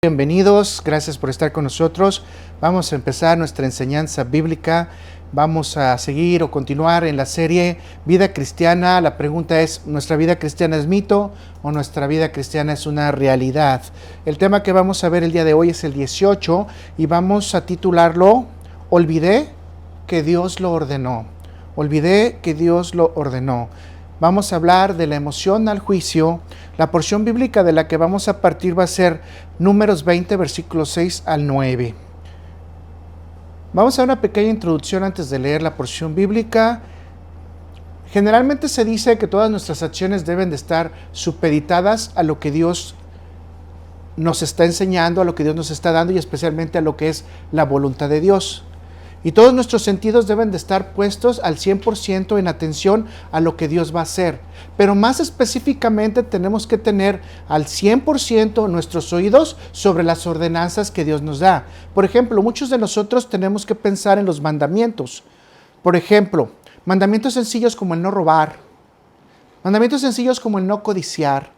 Bienvenidos, gracias por estar con nosotros. Vamos a empezar nuestra enseñanza bíblica. Vamos a seguir o continuar en la serie Vida Cristiana. La pregunta es, ¿nuestra vida cristiana es mito o nuestra vida cristiana es una realidad? El tema que vamos a ver el día de hoy es el 18 y vamos a titularlo Olvidé que Dios lo ordenó. Olvidé que Dios lo ordenó. Vamos a hablar de la emoción al juicio. La porción bíblica de la que vamos a partir va a ser Números 20, versículos 6 al 9. Vamos a una pequeña introducción antes de leer la porción bíblica. Generalmente se dice que todas nuestras acciones deben de estar supeditadas a lo que Dios nos está enseñando, a lo que Dios nos está dando y especialmente a lo que es la voluntad de Dios. Y todos nuestros sentidos deben de estar puestos al 100% en atención a lo que Dios va a hacer. Pero más específicamente tenemos que tener al 100% nuestros oídos sobre las ordenanzas que Dios nos da. Por ejemplo, muchos de nosotros tenemos que pensar en los mandamientos. Por ejemplo, mandamientos sencillos como el no robar. Mandamientos sencillos como el no codiciar.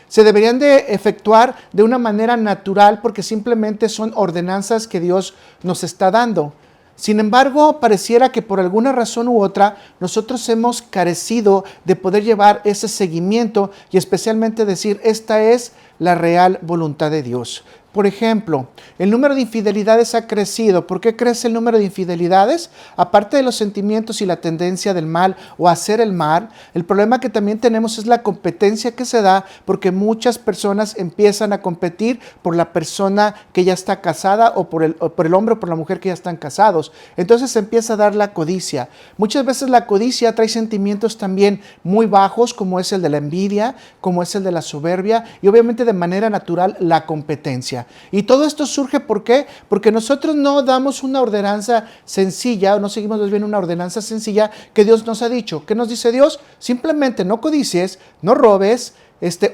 Se deberían de efectuar de una manera natural porque simplemente son ordenanzas que Dios nos está dando. Sin embargo, pareciera que por alguna razón u otra nosotros hemos carecido de poder llevar ese seguimiento y especialmente decir, esta es la real voluntad de Dios. Por ejemplo, el número de infidelidades ha crecido. ¿Por qué crece el número de infidelidades? Aparte de los sentimientos y la tendencia del mal o hacer el mal, el problema que también tenemos es la competencia que se da porque muchas personas empiezan a competir por la persona que ya está casada o por el hombre o por la mujer que ya están casados. Entonces se empieza a dar la codicia. Muchas veces la codicia trae sentimientos también muy bajos como es el de la envidia, como es el de la soberbia y obviamente de manera natural la competencia. Y todo esto surge ¿por qué? Porque nosotros no damos una ordenanza sencilla, o no seguimos más bien una ordenanza sencilla que Dios nos ha dicho. ¿Qué nos dice Dios? Simplemente no codicies, no robes,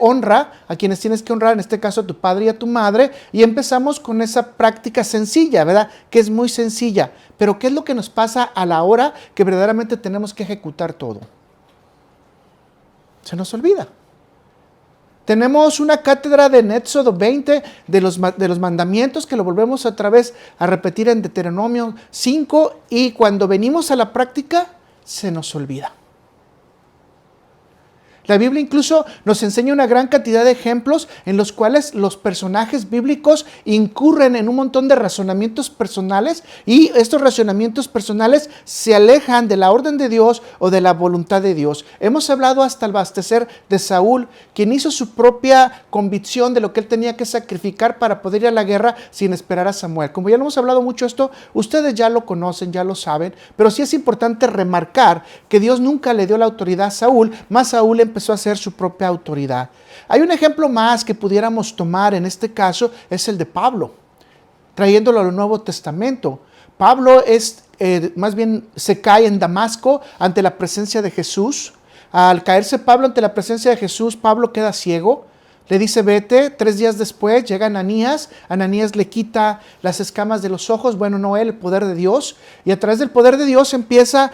honra a quienes tienes que honrar, en este caso a tu padre y a tu madre, y empezamos con esa práctica sencilla, ¿verdad? Que es muy sencilla. Pero ¿qué es lo que nos pasa a la hora que verdaderamente tenemos que ejecutar todo? Se nos olvida. Tenemos una cátedra en Éxodo 20 de los mandamientos que lo volvemos otra vez a repetir en Deuteronomio 5 y cuando venimos a la práctica se nos olvida. La Biblia incluso nos enseña una gran cantidad de ejemplos en los cuales los personajes bíblicos incurren en un montón de razonamientos personales y estos razonamientos personales se alejan de la orden de Dios o de la voluntad de Dios. Hemos hablado hasta el bastecer de Saúl, quien hizo su propia convicción de lo que él tenía que sacrificar para poder ir a la guerra sin esperar a Samuel. Como ya lo hemos hablado mucho esto, ustedes ya lo conocen, ya lo saben, pero sí es importante remarcar que Dios nunca le dio la autoridad a Saúl, más Saúl empezó a hacer su propia autoridad. Hay un ejemplo más que pudiéramos tomar en este caso, es el de Pablo, trayéndolo al Nuevo Testamento. Pablo más bien se cae en Damasco ante la presencia de Jesús. Al caerse Pablo ante la presencia de Jesús, Pablo queda ciego. Le dice vete, 3 días después llega Ananías le quita las escamas de los ojos, bueno, no él, el poder de Dios, y a través del poder de Dios empieza,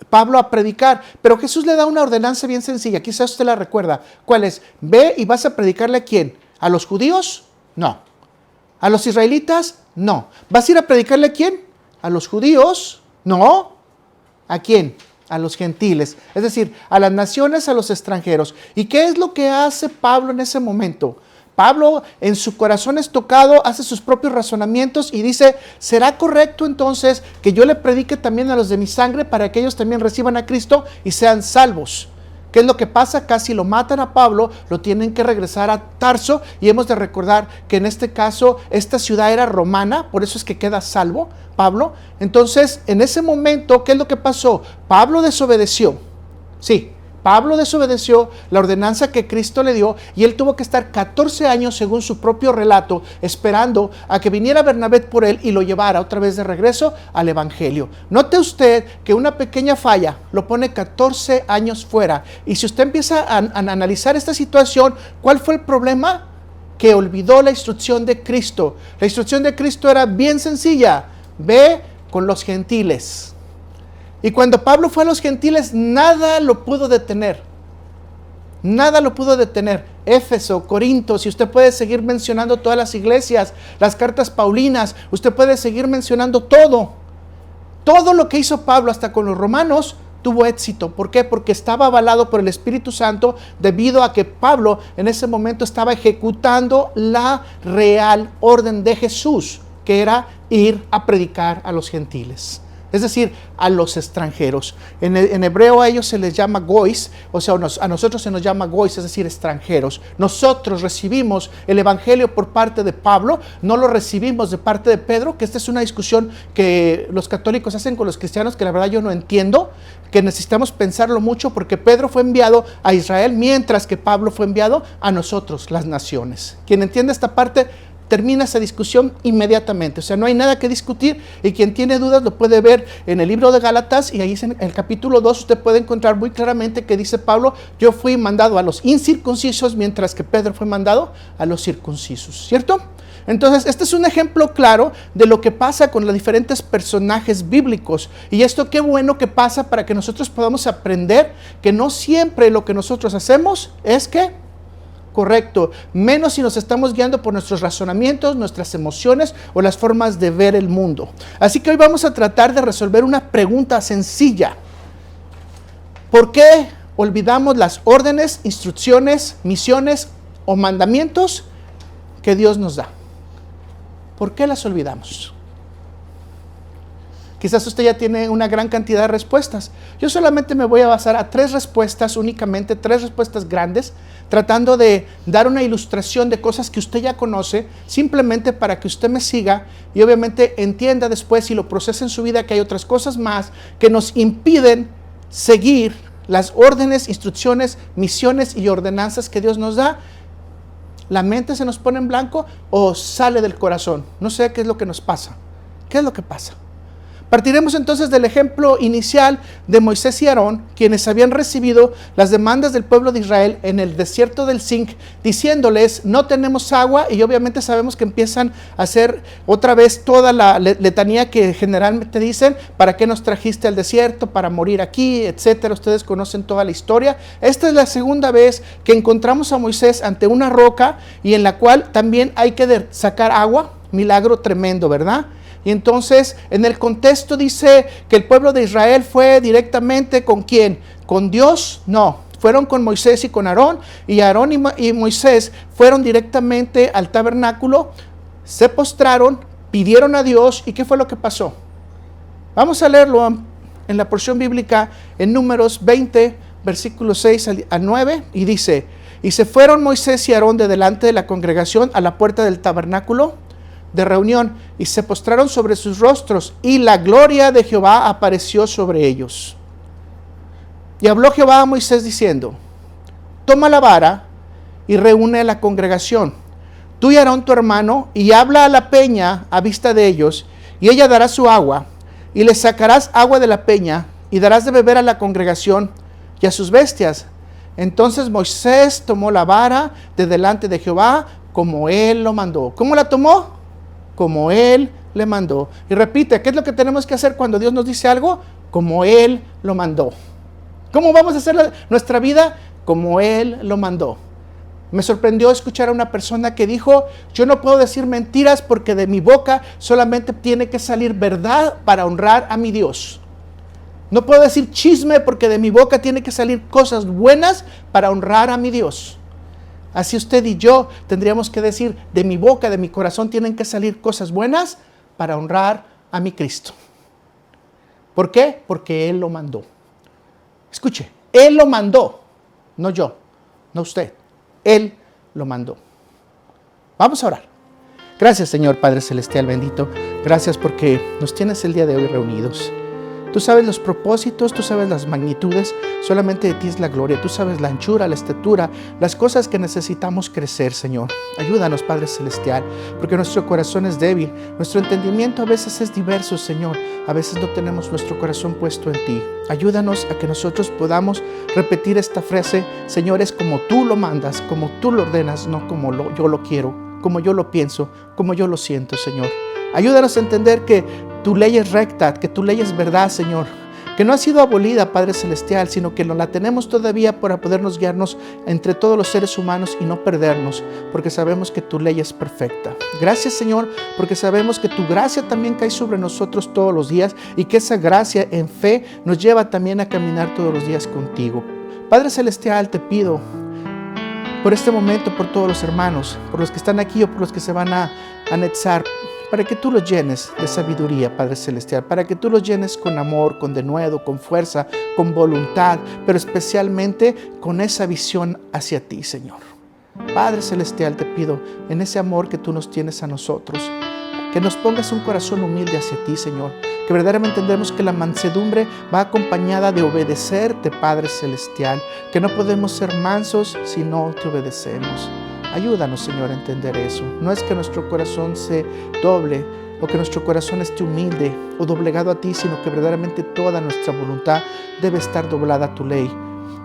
Pablo a predicar, pero Jesús le da una ordenanza bien sencilla, quizás usted la recuerda. ¿Cuál es? Ve y vas a predicarle ¿a quién? ¿A los judíos? No. ¿A los israelitas? No. ¿Vas a ir a predicarle a quién? ¿A los judíos? No. ¿A quién? A los gentiles, es decir, a las naciones, a los extranjeros. ¿Y qué es lo que hace Pablo en ese momento? Pablo en su corazón es tocado, hace sus propios razonamientos y dice, ¿será correcto entonces que yo le predique también a los de mi sangre para que ellos también reciban a Cristo y sean salvos? ¿Qué es lo que pasa? Casi lo matan a Pablo, lo tienen que regresar a Tarso y hemos de recordar que en este caso esta ciudad era romana, por eso es que queda salvo Pablo. Entonces, en ese momento, ¿qué es lo que pasó? Pablo desobedeció. Sí, Pablo desobedeció la ordenanza que Cristo le dio y él tuvo que estar 14 años, según su propio relato, esperando a que viniera Bernabé por él y lo llevara otra vez de regreso al Evangelio. Note usted que una pequeña falla lo pone 14 años fuera. Y si usted empieza a analizar esta situación, ¿cuál fue el problema? Que olvidó la instrucción de Cristo. La instrucción de Cristo era bien sencilla. Ve con los gentiles. Y cuando Pablo fue a los gentiles, nada lo pudo detener. Nada lo pudo detener. Éfeso, Corinto, si usted puede seguir mencionando todas las iglesias, las cartas paulinas, usted puede seguir mencionando todo. Todo lo que hizo Pablo hasta con los romanos tuvo éxito. ¿Por qué? Porque estaba avalado por el Espíritu Santo, debido a que Pablo en ese momento estaba ejecutando la real orden de Jesús, que era ir a predicar a los gentiles, es decir, a los extranjeros. En hebreo a ellos se les llama gois, o sea, a nosotros se nos llama gois, es decir, extranjeros. Nosotros recibimos el evangelio por parte de Pablo, no lo recibimos de parte de Pedro, que esta es una discusión que los católicos hacen con los cristianos, que la verdad yo no entiendo, que necesitamos pensarlo mucho, porque Pedro fue enviado a Israel, mientras que Pablo fue enviado a nosotros, las naciones. Quien entiende esta parte, termina esa discusión inmediatamente. O sea, no hay nada que discutir, y quien tiene dudas lo puede ver en el libro de Gálatas, y ahí en el capítulo 2 usted puede encontrar muy claramente que dice Pablo: yo fui mandado a los incircuncisos, mientras que Pedro fue mandado a los circuncisos, ¿cierto? Entonces, este es un ejemplo claro de lo que pasa con los diferentes personajes bíblicos, y esto qué bueno que pasa para que nosotros podamos aprender que no siempre lo que nosotros hacemos es que correcto, menos si nos estamos guiando por nuestros razonamientos, nuestras emociones o las formas de ver el mundo. Así que hoy vamos a tratar de resolver una pregunta sencilla: ¿por qué olvidamos las órdenes, instrucciones, misiones o mandamientos que Dios nos da? ¿Por qué las olvidamos? Quizás usted ya tiene una gran cantidad de respuestas. Yo solamente me voy a basar a 3 respuestas únicamente, 3 respuestas grandes, tratando de dar una ilustración de cosas que usted ya conoce, simplemente para que usted me siga y obviamente entienda después y lo procese en su vida, que hay otras cosas más que nos impiden seguir las órdenes, instrucciones, misiones y ordenanzas que Dios nos da. La mente se nos pone en blanco o sale del corazón. No sé qué es lo que nos pasa. ¿Qué es lo que pasa? Partiremos entonces del ejemplo inicial de Moisés y Aarón, quienes habían recibido las demandas del pueblo de Israel en el desierto del Zinc, diciéndoles: no tenemos agua, y obviamente sabemos que empiezan a hacer otra vez toda la letanía que generalmente dicen: ¿para qué nos trajiste al desierto? Para morir aquí, etcétera. Ustedes conocen toda la historia. Esta es la segunda vez que encontramos a Moisés ante una roca, y en la cual también hay que sacar agua. Milagro tremendo, ¿verdad? Y entonces, en el contexto dice que el pueblo de Israel fue directamente ¿con quién? ¿Con Dios? No, fueron con Moisés y con Aarón, y Aarón y Moisés fueron directamente al tabernáculo, se postraron, pidieron a Dios. ¿Y qué fue lo que pasó? Vamos a leerlo en la porción bíblica en Números 20, versículos 6 al 9, y dice: y se fueron Moisés y Aarón de delante de la congregación a la puerta del tabernáculo de reunión, y se postraron sobre sus rostros, y la gloria de Jehová apareció sobre ellos. Y habló Jehová a Moisés diciendo: toma la vara y reúne a la congregación, tú y Aarón tu hermano, y habla a la peña a vista de ellos, y ella dará su agua, y le sacarás agua de la peña, y darás de beber a la congregación y a sus bestias. Entonces Moisés tomó la vara de delante de Jehová, como él lo mandó. ¿Cómo la tomó? Como él le mandó. Y repite, ¿qué es lo que tenemos que hacer cuando Dios nos dice algo? Como él lo mandó. ¿Cómo vamos a hacer nuestra vida? Como él lo mandó. Me sorprendió escuchar a una persona que dijo: yo no puedo decir mentiras, porque de mi boca solamente tiene que salir verdad para honrar a mi Dios. No puedo decir chisme, porque de mi boca tiene que salir cosas buenas para honrar a mi Dios. Así usted y yo tendríamos que decir: de mi boca, de mi corazón tienen que salir cosas buenas para honrar a mi Cristo. ¿Por qué? Porque Él lo mandó. Escuche, Él lo mandó, no yo, no usted. Él lo mandó. Vamos a orar. Gracias, Señor Padre Celestial bendito. Gracias porque nos tienes el día de hoy reunidos. Tú sabes los propósitos, tú sabes las magnitudes, solamente de ti es la gloria. Tú sabes la anchura, la estatura, las cosas que necesitamos crecer, Señor. Ayúdanos, Padre Celestial, porque nuestro corazón es débil. Nuestro entendimiento a veces es diverso, Señor. A veces no tenemos nuestro corazón puesto en ti. Ayúdanos a que nosotros podamos repetir esta frase: Señor, es como tú lo mandas, como tú lo ordenas, no como yo lo quiero, como yo lo pienso, como yo lo siento, Señor. Ayúdanos a entender que tu ley es recta, que tu ley es verdad, Señor. que no ha sido abolida, Padre Celestial, sino que no la tenemos todavía para podernos guiarnos entre todos los seres humanos y no perdernos, porque sabemos que tu ley es perfecta. Gracias, Señor, porque sabemos que tu gracia también cae sobre nosotros todos los días y que esa gracia en fe nos lleva también a caminar todos los días contigo. Padre Celestial, te pido por este momento, por todos los hermanos, por los que están aquí o por los que se van a anexar, para que tú los llenes de sabiduría, Padre Celestial, para que tú los llenes con amor, con denuedo, con fuerza, con voluntad, pero especialmente con esa visión hacia ti, Señor. Padre Celestial, te pido, en ese amor que tú nos tienes a nosotros, que nos pongas un corazón humilde hacia ti, Señor, que verdaderamente entendemos que la mansedumbre va acompañada de obedecerte, Padre Celestial, que no podemos ser mansos si no te obedecemos. Ayúdanos, Señor, a entender eso. No es que nuestro corazón se doble o que nuestro corazón esté humilde o doblegado a ti, sino que verdaderamente toda nuestra voluntad debe estar doblada a tu ley.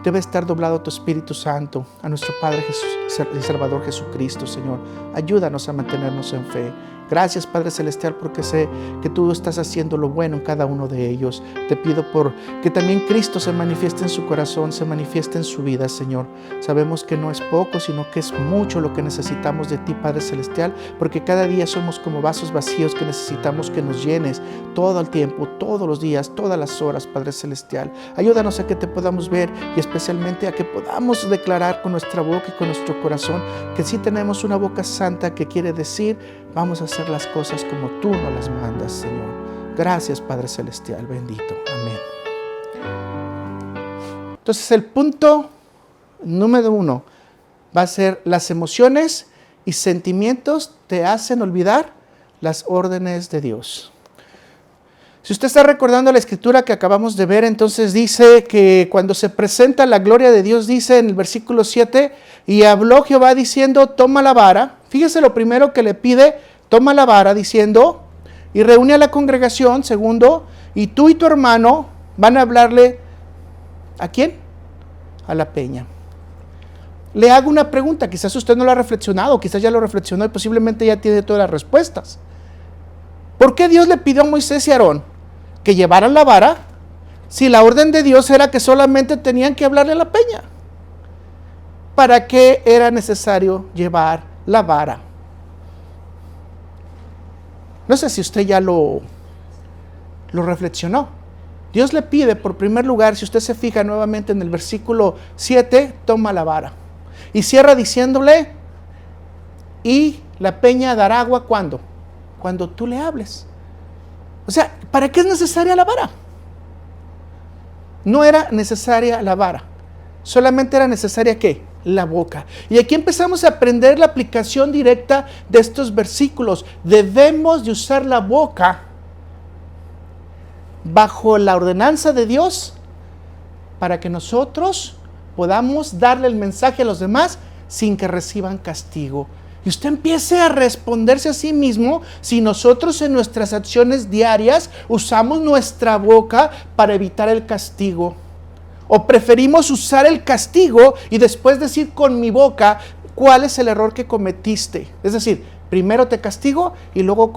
Debe estar doblado a tu Espíritu Santo, a nuestro Padre Jesús y Salvador Jesucristo, Señor. Ayúdanos a mantenernos en fe. Gracias, Padre Celestial, porque sé que tú estás haciendo lo bueno en cada uno de ellos. Te pido por que también Cristo se manifieste en su corazón, se manifieste en su vida, Señor. Sabemos que no es poco, sino que es mucho lo que necesitamos de ti, Padre Celestial, porque cada día somos como vasos vacíos que necesitamos que nos llenes todo el tiempo, todos los días, todas las horas, Padre Celestial. Ayúdanos a que te podamos ver y especialmente a que podamos declarar con nuestra boca y con nuestro corazón que sí tenemos una boca santa que quiere decir: vamos a hacer las cosas como tú nos las mandas, Señor. Gracias, Padre Celestial, bendito. Amén. Entonces, el punto número 1 va a ser: las emociones y sentimientos te hacen olvidar las órdenes de Dios. Si usted está recordando la escritura que acabamos de ver, entonces dice que cuando se presenta la gloria de Dios, dice en el versículo 7, y habló Jehová diciendo: toma la vara. Fíjese lo primero que le pide: toma la vara, diciendo, y reúne a la congregación. Segundo, y tú y tu hermano van a hablarle, ¿a quién? A la peña. Le hago una pregunta, quizás usted no lo ha reflexionado, quizás ya lo reflexionó y posiblemente ya tiene todas las respuestas. ¿Por qué Dios le pidió a Moisés y a Aarón que llevaran la vara si la orden de Dios era que solamente tenían que hablarle a la peña? ¿Para qué era necesario llevar la vara? No sé si usted ya lo reflexionó. Dios le pide, por primer lugar, si usted se fija nuevamente en el versículo 7, toma la vara. Y cierra diciéndole: y la peña dará agua, ¿cuándo? Cuando tú le hables. O sea, ¿para qué es necesaria la vara? No era necesaria la vara. Solamente era necesaria, ¿qué? La boca. Y aquí empezamos a aprender la aplicación directa de estos versículos. Debemos de usar la boca bajo la ordenanza de Dios para que nosotros podamos darle el mensaje a los demás sin que reciban castigo. Y usted empiece a responderse a sí mismo si nosotros en nuestras acciones diarias usamos nuestra boca para evitar el castigo. O preferimos usar el castigo y después decir con mi boca cuál es el error que cometiste. Es decir, primero te castigo y luego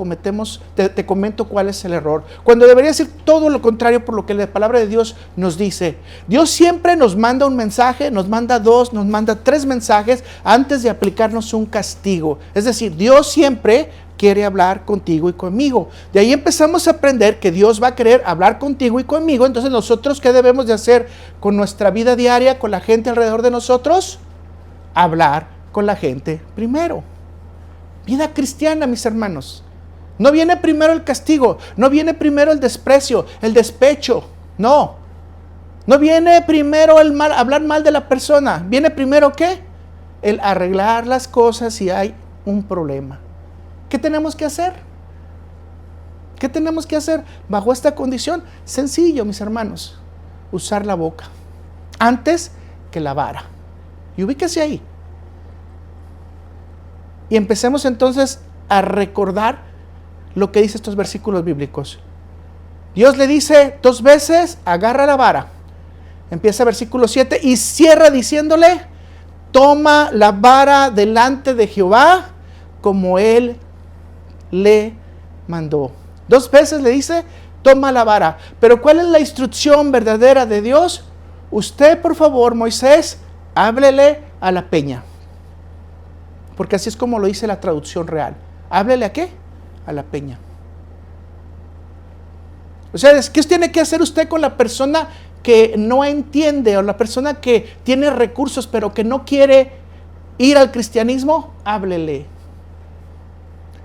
te comento cuál es el error. Cuando debería ser todo lo contrario por lo que la palabra de Dios nos dice. Dios siempre nos manda un mensaje, nos manda 2, nos manda 3 mensajes antes de aplicarnos un castigo. Es decir, Dios siempre quiere hablar contigo y conmigo. De ahí empezamos a aprender que Dios va a querer hablar contigo y conmigo. Entonces, nosotros, ¿qué debemos de hacer con nuestra vida diaria, con la gente alrededor de nosotros? Hablar con la gente primero. Vida cristiana, mis hermanos. No viene primero el castigo, no viene primero el desprecio, el despecho. No. No viene primero el hablar mal de la persona. Viene primero, ¿qué? El arreglar las cosas si hay un problema. ¿Qué tenemos que hacer? ¿Qué tenemos que hacer bajo esta condición? Sencillo, mis hermanos. Usar la boca antes que la vara. Y ubíquese ahí. Y empecemos entonces a recordar lo que dice estos versículos bíblicos. Dios le dice 2 veces: agarra la vara. Empieza versículo 7 y cierra diciéndole: toma la vara delante de Jehová como él le mandó. 2 veces le dice, toma la vara. Pero ¿cuál es la instrucción verdadera de Dios? Usted, por favor, Moisés, háblele a la peña. Porque así es como lo dice la traducción real. ¿Háblele a qué? A la peña. O sea, ¿qué tiene que hacer usted con la persona que no entiende o la persona que tiene recursos pero que no quiere ir al cristianismo? Háblele.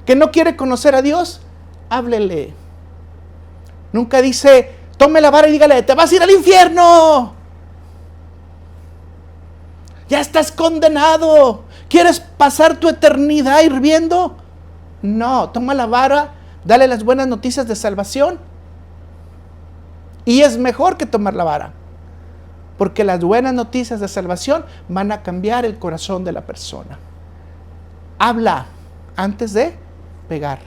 ¿Que no quiere conocer a Dios? Háblele. Nunca dice, tome la vara y dígale, te vas a ir al infierno. Ya estás condenado. ¿Quieres pasar tu eternidad hirviendo? No, toma la vara, dale las buenas noticias de salvación. Y es mejor que tomar la vara, porque las buenas noticias de salvación van a cambiar el corazón de la persona. Habla antes de pegar.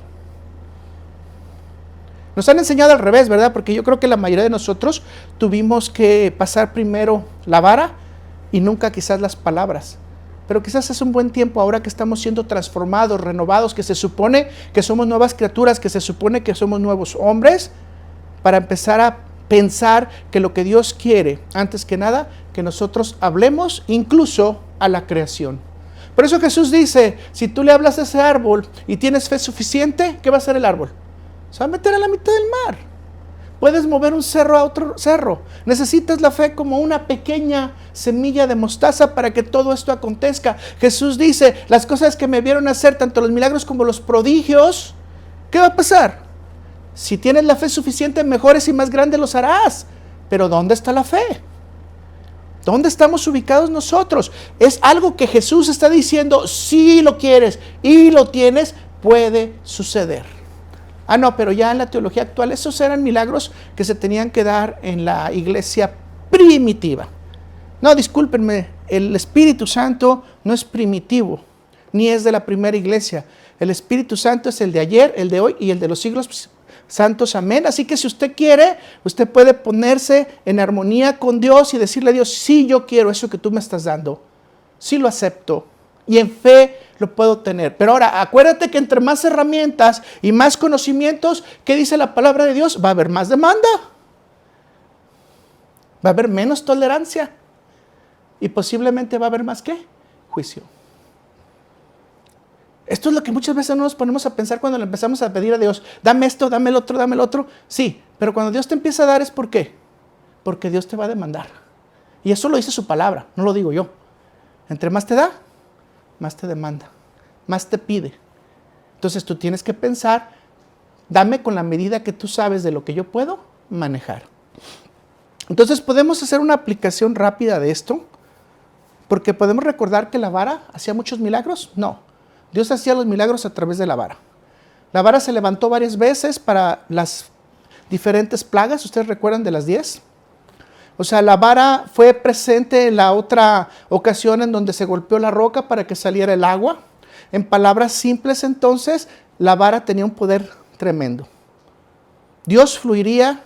Nos han enseñado al revés, ¿verdad? Porque yo creo que la mayoría de nosotros tuvimos que pasar primero la vara y nunca quizás las palabras. Pero quizás es un buen tiempo ahora que estamos siendo transformados, renovados, que se supone que somos nuevas criaturas, que se supone que somos nuevos hombres, para empezar a pensar que lo que Dios quiere, antes que nada, que nosotros hablemos incluso a la creación. Por eso Jesús dice, si tú le hablas a ese árbol y tienes fe suficiente, ¿qué va a hacer el árbol? Se va a meter a la mitad del mar. Puedes mover un cerro a otro cerro. Necesitas la fe como una pequeña semilla de mostaza para que todo esto acontezca. Jesús dice, las cosas que me vieron hacer, tanto los milagros como los prodigios, ¿qué va a pasar? Si tienes la fe suficiente, mejores y más grandes los harás. Pero ¿dónde está la fe? ¿Dónde estamos ubicados nosotros? Es algo que Jesús está diciendo, si lo quieres y lo tienes, puede suceder. Ah, no, pero ya en la teología actual, esos eran milagros que se tenían que dar en la iglesia primitiva. No, discúlpenme, el Espíritu Santo no es primitivo, ni es de la primera iglesia. El Espíritu Santo es el de ayer, el de hoy y el de los siglos santos, amén. Así que si usted quiere, usted puede ponerse en armonía con Dios y decirle a Dios, sí, yo quiero eso que tú me estás dando, sí lo acepto y en fe lo puedo tener. Pero ahora, acuérdate que entre más herramientas y más conocimientos, ¿qué dice la palabra de Dios? Va a haber más demanda, va a haber menos tolerancia y posiblemente va a haber más ¿qué? Juicio. Esto es lo que muchas veces no nos ponemos a pensar cuando le empezamos a pedir a Dios, dame esto, dame el otro, dame el otro. Sí, pero cuando Dios te empieza a dar es ¿por qué? Porque Dios te va a demandar. Y eso lo dice su palabra, no lo digo yo. Entre más te da, más te demanda, más te pide. Entonces tú tienes que pensar, dame con la medida que tú sabes de lo que yo puedo manejar. Entonces podemos hacer una aplicación rápida de esto, porque podemos recordar que la vara hacía muchos milagros. No. Dios hacía los milagros a través de la vara. La vara se levantó varias veces para las diferentes plagas. ¿Ustedes recuerdan de las 10? O sea, la vara fue presente en la otra ocasión en donde se golpeó la roca para que saliera el agua. En palabras simples, entonces, la vara tenía un poder tremendo. Dios fluiría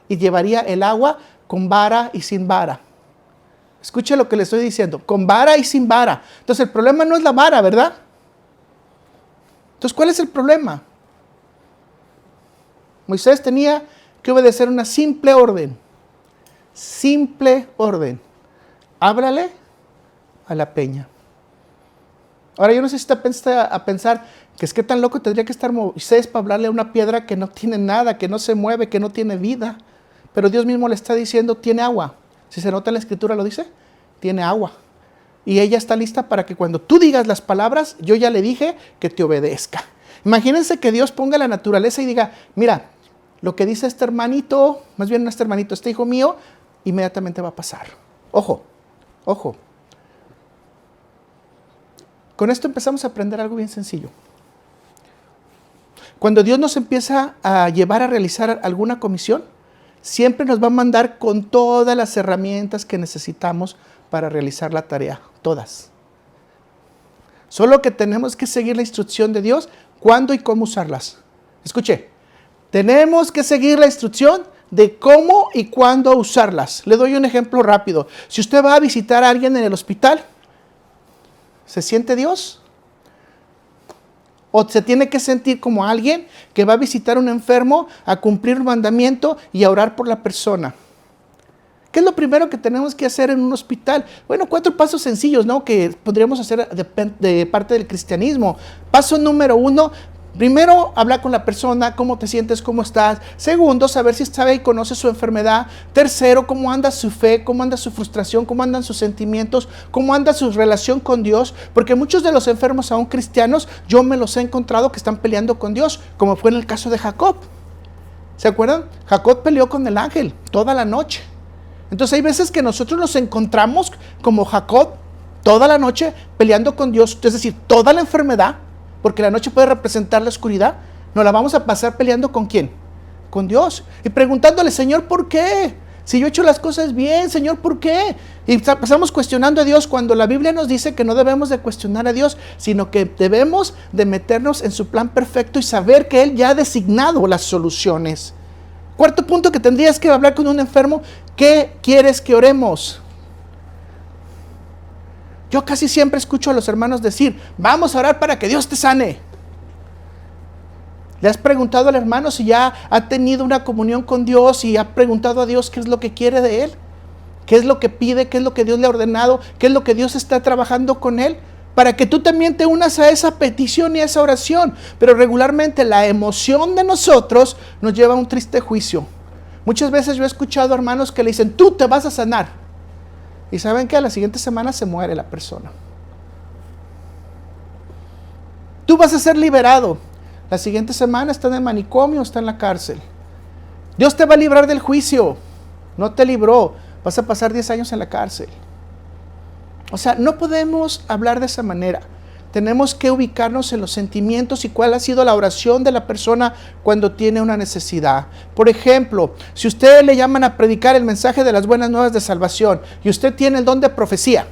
y llevaría el agua con vara y sin vara. Escuche lo que le estoy diciendo, con vara y sin vara. Entonces el problema no es la vara, ¿verdad? Entonces, ¿cuál es el problema? Moisés tenía que obedecer una simple orden. Simple orden. Háblale a la peña. Ahora, yo no sé si usted piensa a pensar que es que tan loco tendría que estar Moisés para hablarle a una piedra que no tiene nada, que no se mueve, que no tiene vida. Pero Dios mismo le está diciendo, tiene agua. Si se nota en la escritura lo dice, tiene agua. Y ella está lista para que cuando tú digas las palabras, yo ya le dije que te obedezca. Imagínense que Dios ponga la naturaleza y diga, mira, lo que dice este hermanito, más bien no este hermanito, este hijo mío, inmediatamente va a pasar. Ojo, ojo. Con esto empezamos a aprender algo bien sencillo. Cuando Dios nos empieza a llevar a realizar alguna comisión, siempre nos va a mandar con todas las herramientas que necesitamos para realizar la tarea, todas. Solo que tenemos que seguir la instrucción de Dios, cuándo y cómo usarlas. Escuche, tenemos que seguir la instrucción de cómo y cuándo usarlas. Le doy un ejemplo rápido. Si usted va a visitar a alguien en el hospital, ¿se siente Dios? O se tiene que sentir como alguien que va a visitar a un enfermo, a cumplir un mandamiento y a orar por la persona. ¿Qué es lo primero que tenemos que hacer en un hospital? Bueno, 4 pasos sencillos, ¿no? Que podríamos hacer de parte del cristianismo. Paso número 1, primero, hablar con la persona, cómo te sientes, cómo estás. Segundo, saber si sabe y conoce su enfermedad. Tercero, cómo anda su fe, cómo anda su frustración, cómo andan sus sentimientos, cómo anda su relación con Dios. Porque muchos de los enfermos, aún cristianos, yo me los he encontrado que están peleando con Dios, como fue en el caso de Jacob. ¿Se acuerdan? Jacob peleó con el ángel toda la noche. Entonces hay veces que nosotros nos encontramos como Jacob toda la noche peleando con Dios, es decir, toda la enfermedad, porque la noche puede representar la oscuridad, nos la vamos a pasar peleando ¿con quién? Con Dios. Y preguntándole, Señor, ¿por qué? Si yo he hecho las cosas bien, Señor, ¿por qué? Y pasamos cuestionando a Dios cuando la Biblia nos dice que no debemos de cuestionar a Dios, sino que debemos de meternos en su plan perfecto y saber que Él ya ha designado las soluciones. Cuarto punto que tendrías que hablar con un enfermo, ¿qué quieres que oremos? Yo casi siempre escucho a los hermanos decir, vamos a orar para que Dios te sane. ¿Le has preguntado al hermano si ya ha tenido una comunión con Dios y ha preguntado a Dios qué es lo que quiere de él? ¿Qué es lo que pide? ¿Qué es lo que Dios le ha ordenado? ¿Qué es lo que Dios está trabajando con él? Para que tú también te unas a esa petición y a esa oración. Pero regularmente la emoción de nosotros nos lleva a un triste juicio. Muchas veces yo he escuchado hermanos que le dicen, tú te vas a sanar. Y saben que a la siguiente semana se muere la persona. Tú vas a ser liberado. La siguiente semana está en el manicomio, está en la cárcel. Dios te va a librar del juicio. No te libró. Vas a pasar 10 años en la cárcel. O sea, no podemos hablar de esa manera. Tenemos que ubicarnos en los sentimientos y cuál ha sido la oración de la persona cuando tiene una necesidad. Por ejemplo, si usted le llaman a predicar el mensaje de las buenas nuevas de salvación y usted tiene el don de profecía,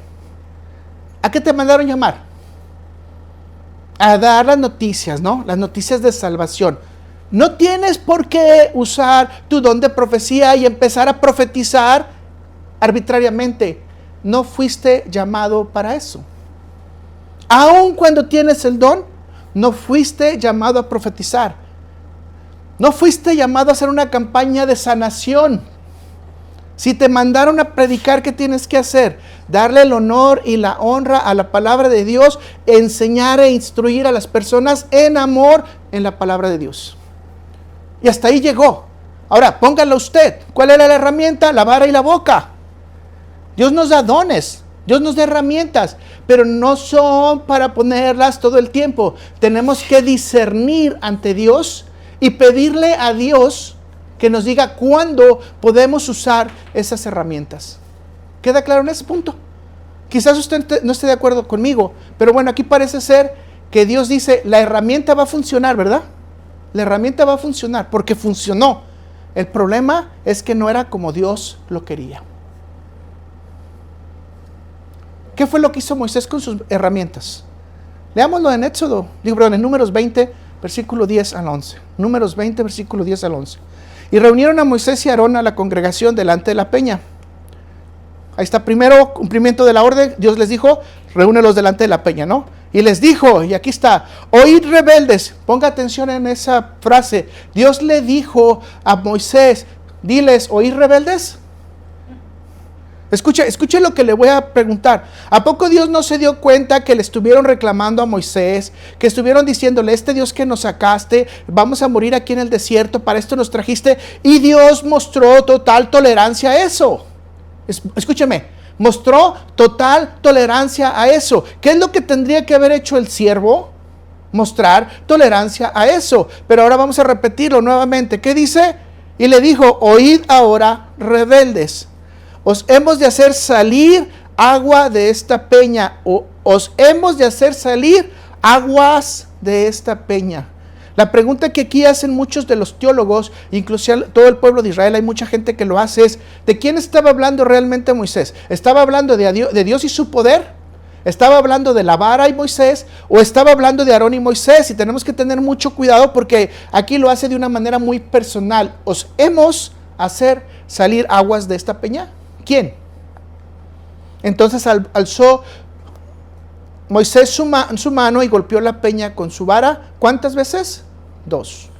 ¿a qué te mandaron llamar? A dar las noticias, ¿no? Las noticias de salvación. No tienes por qué usar tu don de profecía y empezar a profetizar arbitrariamente. No fuiste llamado para eso. Aun cuando tienes el don, no fuiste llamado a profetizar. No fuiste llamado a hacer una campaña de sanación. Si te mandaron a predicar, ¿qué tienes que hacer? Darle el honor y la honra a la palabra de Dios, enseñar e instruir a las personas en amor en la palabra de Dios. Y hasta ahí llegó. Ahora, póngalo usted. ¿Cuál era la herramienta? La vara y la boca. Dios nos da dones, Dios nos da herramientas, pero no son para ponerlas todo el tiempo. Tenemos que discernir ante Dios y pedirle a Dios que nos diga cuándo podemos usar esas herramientas. ¿Queda claro en ese punto? Quizás usted no esté de acuerdo conmigo, pero bueno, aquí parece ser que Dios dice, la herramienta va a funcionar, ¿verdad? La herramienta va a funcionar porque funcionó. El problema es que no era como Dios lo quería. ¿Qué fue lo que hizo Moisés con sus herramientas? Leámoslo en Éxodo, en Números 20, versículo 10 al 11. Números 20, versículo 10 al 11. Y reunieron a Moisés y a Aarón a la congregación delante de la peña. Ahí está, primero cumplimiento de la orden. Dios les dijo, reúnelos delante de la peña, ¿no? Y les dijo, y aquí está, oíd rebeldes. Ponga atención en esa frase. Dios le dijo a Moisés, diles, oíd rebeldes. Escuche lo que le voy a preguntar. ¿A poco Dios no se dio cuenta que le estuvieron reclamando a Moisés? Que estuvieron diciéndole, este Dios que nos sacaste, vamos a morir aquí en el desierto, para esto nos trajiste. Y Dios mostró total tolerancia a eso. Escúcheme, mostró total tolerancia a eso. ¿Qué es lo que tendría que haber hecho el siervo? Mostrar tolerancia a eso. Pero ahora vamos a repetirlo nuevamente. ¿Qué dice? Y le dijo, oíd ahora, rebeldes. Os hemos de hacer salir agua de esta peña. Os hemos de hacer salir aguas de esta peña. La pregunta que aquí hacen muchos de los teólogos, incluso todo el pueblo de Israel, hay mucha gente que lo hace, es ¿de quién estaba hablando realmente Moisés? ¿Estaba hablando de Dios y su poder? ¿Estaba hablando de la vara y Moisés? ¿O estaba hablando de Aarón y Moisés? Y tenemos que tener mucho cuidado porque aquí lo hace de una manera muy personal. Os hemos hacer salir aguas de esta peña. ¿Quién? Entonces alzó Moisés su mano y golpeó la peña con su vara. ¿Cuántas veces? 2.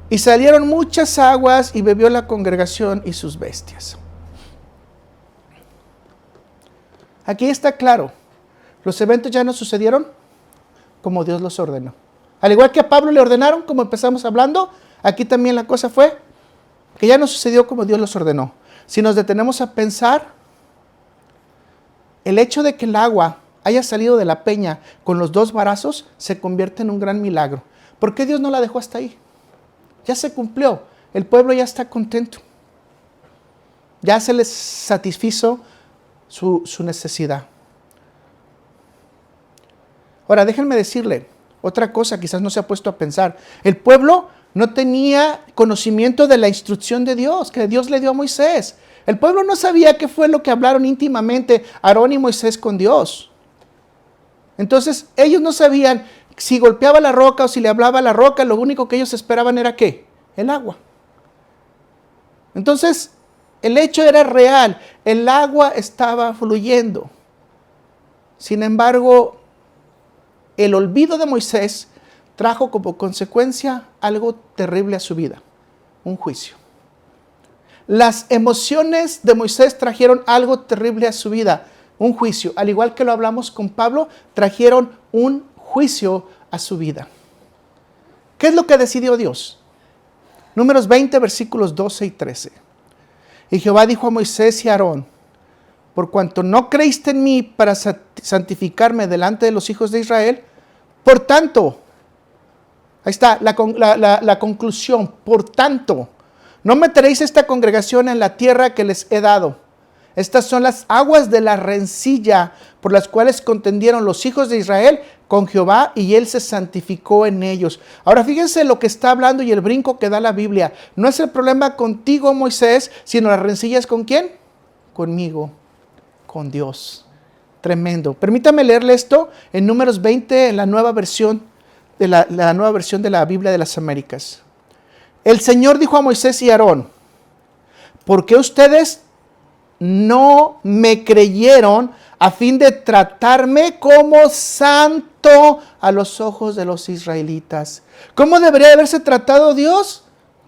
Y salieron muchas aguas y bebió la congregación y sus bestias. Aquí está claro, los eventos ya no sucedieron como Dios los ordenó. Al igual que a Pablo le ordenaron, como empezamos hablando, aquí también la cosa fue que ya no sucedió como Dios los ordenó. Si nos detenemos a pensar, el hecho de que el agua haya salido de la peña con los 2 varazos se convierte en un gran milagro. ¿Por qué Dios no la dejó hasta ahí? Ya se cumplió, el pueblo ya está contento. Ya se les satisfizo su necesidad. Ahora, déjenme decirle otra cosa, quizás no se ha puesto a pensar. El pueblo no tenía conocimiento de la instrucción de Dios, que Dios le dio a Moisés. El pueblo no sabía qué fue lo que hablaron íntimamente Aarón y Moisés con Dios. Entonces, ellos no sabían si golpeaba la roca o si le hablaba a la roca. Lo único que ellos esperaban era ¿qué? El agua. Entonces, el hecho era real. El agua estaba fluyendo. Sin embargo, el olvido de Moisés trajo como consecuencia algo terrible a su vida, un juicio. Las emociones de Moisés trajeron algo terrible a su vida, un juicio. Al igual que lo hablamos con Pablo, trajeron un juicio a su vida. ¿Qué es lo que decidió Dios? Números 20, versículos 12 y 13. Y Jehová dijo a Moisés y a Aarón: por cuanto no creíste en mí para santificarme delante de los hijos de Israel, por tanto, ahí está la conclusión, por tanto, no meteréis esta congregación en la tierra que les he dado. Estas son las aguas de la rencilla por las cuales contendieron los hijos de Israel con Jehová y él se santificó en ellos. Ahora fíjense lo que está hablando y el brinco que da la Biblia. No es el problema contigo, Moisés, sino las rencillas ¿con quién? Conmigo, con Dios. Tremendo. Permítame leerle esto en Números 20, en la nueva versión de la nueva versión de la Biblia de las Américas. El Señor dijo a Moisés y a Aarón: ¿por qué ustedes no me creyeron a fin de tratarme como santo a los ojos de los israelitas? ¿Cómo debería haberse tratado Dios?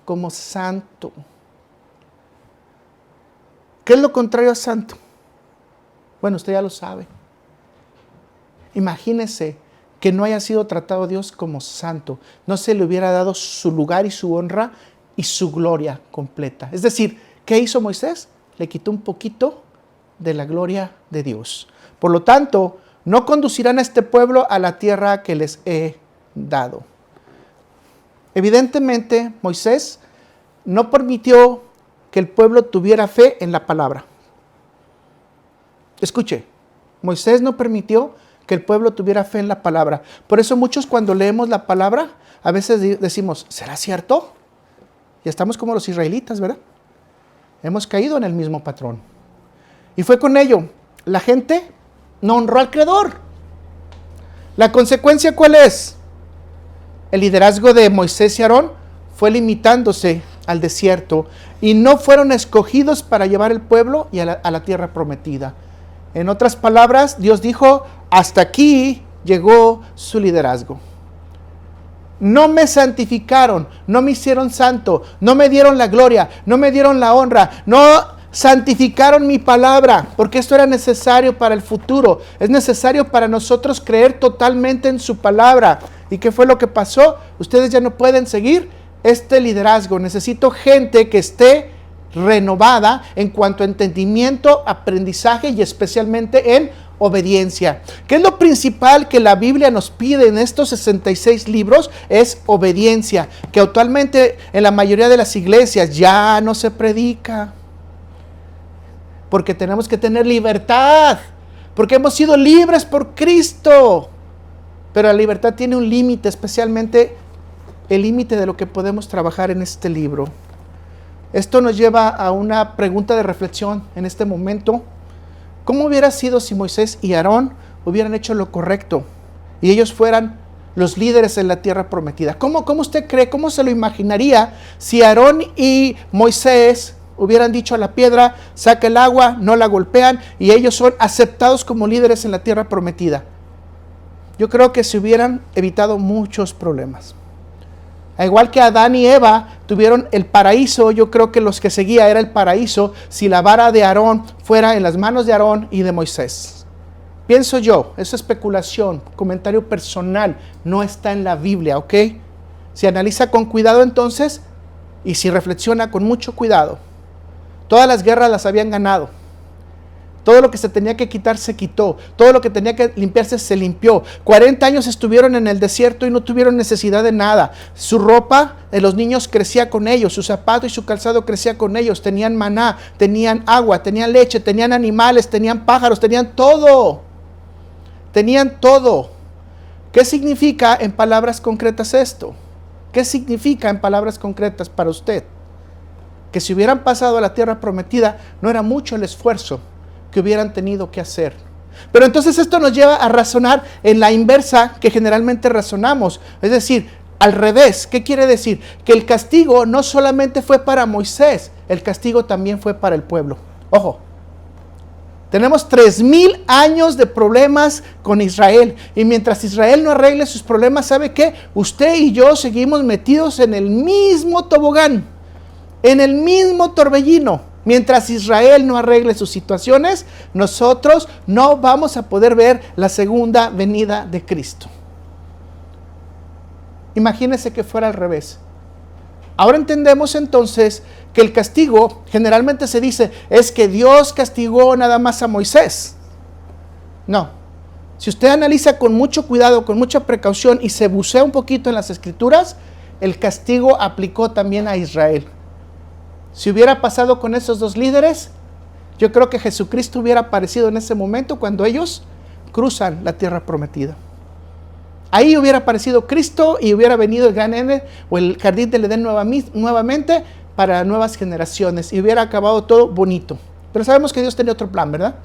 Como santo. ¿Qué es lo contrario a santo? Bueno, usted ya lo sabe. Imagínese que no haya sido tratado Dios como santo. No se le hubiera dado su lugar y su honra y su gloria completa. Es decir, ¿qué hizo Moisés? Le quitó un poquito de la gloria de Dios. Por lo tanto, no conducirán a este pueblo a la tierra que les he dado. Evidentemente, Moisés no permitió que el pueblo tuviera fe en la palabra. Escuche, Moisés no permitió que el pueblo tuviera fe en la palabra. Por eso muchos cuando leemos la palabra, a veces decimos, ¿será cierto? Y estamos como los israelitas, ¿verdad? Hemos caído en el mismo patrón. Y fue con ello, la gente no honró al Creador. ¿La consecuencia cuál es? El liderazgo de Moisés y Aarón fue limitándose al desierto y no fueron escogidos para llevar el pueblo y a la tierra prometida. En otras palabras, Dios dijo, hasta aquí llegó su liderazgo. No me santificaron, no me hicieron santo, no me dieron la gloria, no me dieron la honra, no santificaron mi palabra, porque esto era necesario para el futuro. Es necesario para nosotros creer totalmente en su palabra. ¿Y qué fue lo que pasó? Ustedes ya no pueden seguir este liderazgo. Necesito gente que esté renovada en cuanto a entendimiento, aprendizaje y especialmente en obediencia. ¿Qué es lo principal que la Biblia nos pide en estos 66 libros? Es obediencia, que actualmente en la mayoría de las iglesias ya no se predica. Porque tenemos que tener libertad, porque hemos sido libres por Cristo. Pero la libertad tiene un límite, especialmente el límite de lo que podemos trabajar en este libro. Esto nos lleva a una pregunta de reflexión en este momento. ¿Cómo hubiera sido si Moisés y Aarón hubieran hecho lo correcto y ellos fueran los líderes en la tierra prometida? ¿Cómo usted cree, cómo se lo imaginaría si Aarón y Moisés hubieran dicho a la piedra, saca el agua, no la golpean y ellos son aceptados como líderes en la tierra prometida? yo creo que se hubieran evitado muchos problemas. Al igual que Adán y Eva tuvieron el paraíso, yo creo que los que seguía era el paraíso si la vara de Aarón fuera en las manos de Aarón y de Moisés. Pienso yo, es especulación, comentario personal, no está en la Biblia, ¿ok? Si analiza con cuidado entonces y si reflexiona con mucho cuidado, todas las guerras las habían ganado. Todo lo que se tenía que quitar se quitó. Todo lo que tenía que limpiarse se limpió. 40 años estuvieron en el desierto y no tuvieron necesidad de nada. Su ropa de los niños crecía con ellos. Su zapato y su calzado crecía con ellos. Tenían maná, tenían agua, tenían leche, tenían animales, tenían pájaros, tenían todo. Tenían todo. ¿Qué significa en palabras concretas esto? ¿Qué significa en palabras concretas para usted? Que si hubieran pasado a la tierra prometida, no era mucho el esfuerzo que hubieran tenido que hacer. Pero entonces esto nos lleva a razonar en la inversa que generalmente razonamos. Es decir, al revés. ¿Qué quiere decir? Que el castigo no solamente fue para Moisés, el castigo también fue para el pueblo. Ojo, tenemos 3000 años de problemas con Israel. Y mientras Israel no arregle sus problemas, ¿sabe qué? Usted y yo seguimos metidos en el mismo tobogán, en el mismo torbellino. Mientras Israel no arregle sus situaciones, nosotros no vamos a poder ver la segunda venida de Cristo. Imagínese que fuera al revés. Ahora entendemos entonces que el castigo, generalmente se dice, es que Dios castigó nada más a Moisés. No. Si usted analiza con mucho cuidado, con mucha precaución y se bucea un poquito en las Escrituras, el castigo aplicó también a Israel. Si hubiera pasado con esos dos líderes, yo creo que Jesucristo hubiera aparecido en ese momento cuando ellos cruzan la tierra prometida. Ahí hubiera aparecido Cristo y hubiera venido el Gran Eden o el Jardín del Edén nuevamente para nuevas generaciones y hubiera acabado todo bonito. Pero sabemos que Dios tenía otro plan, ¿verdad?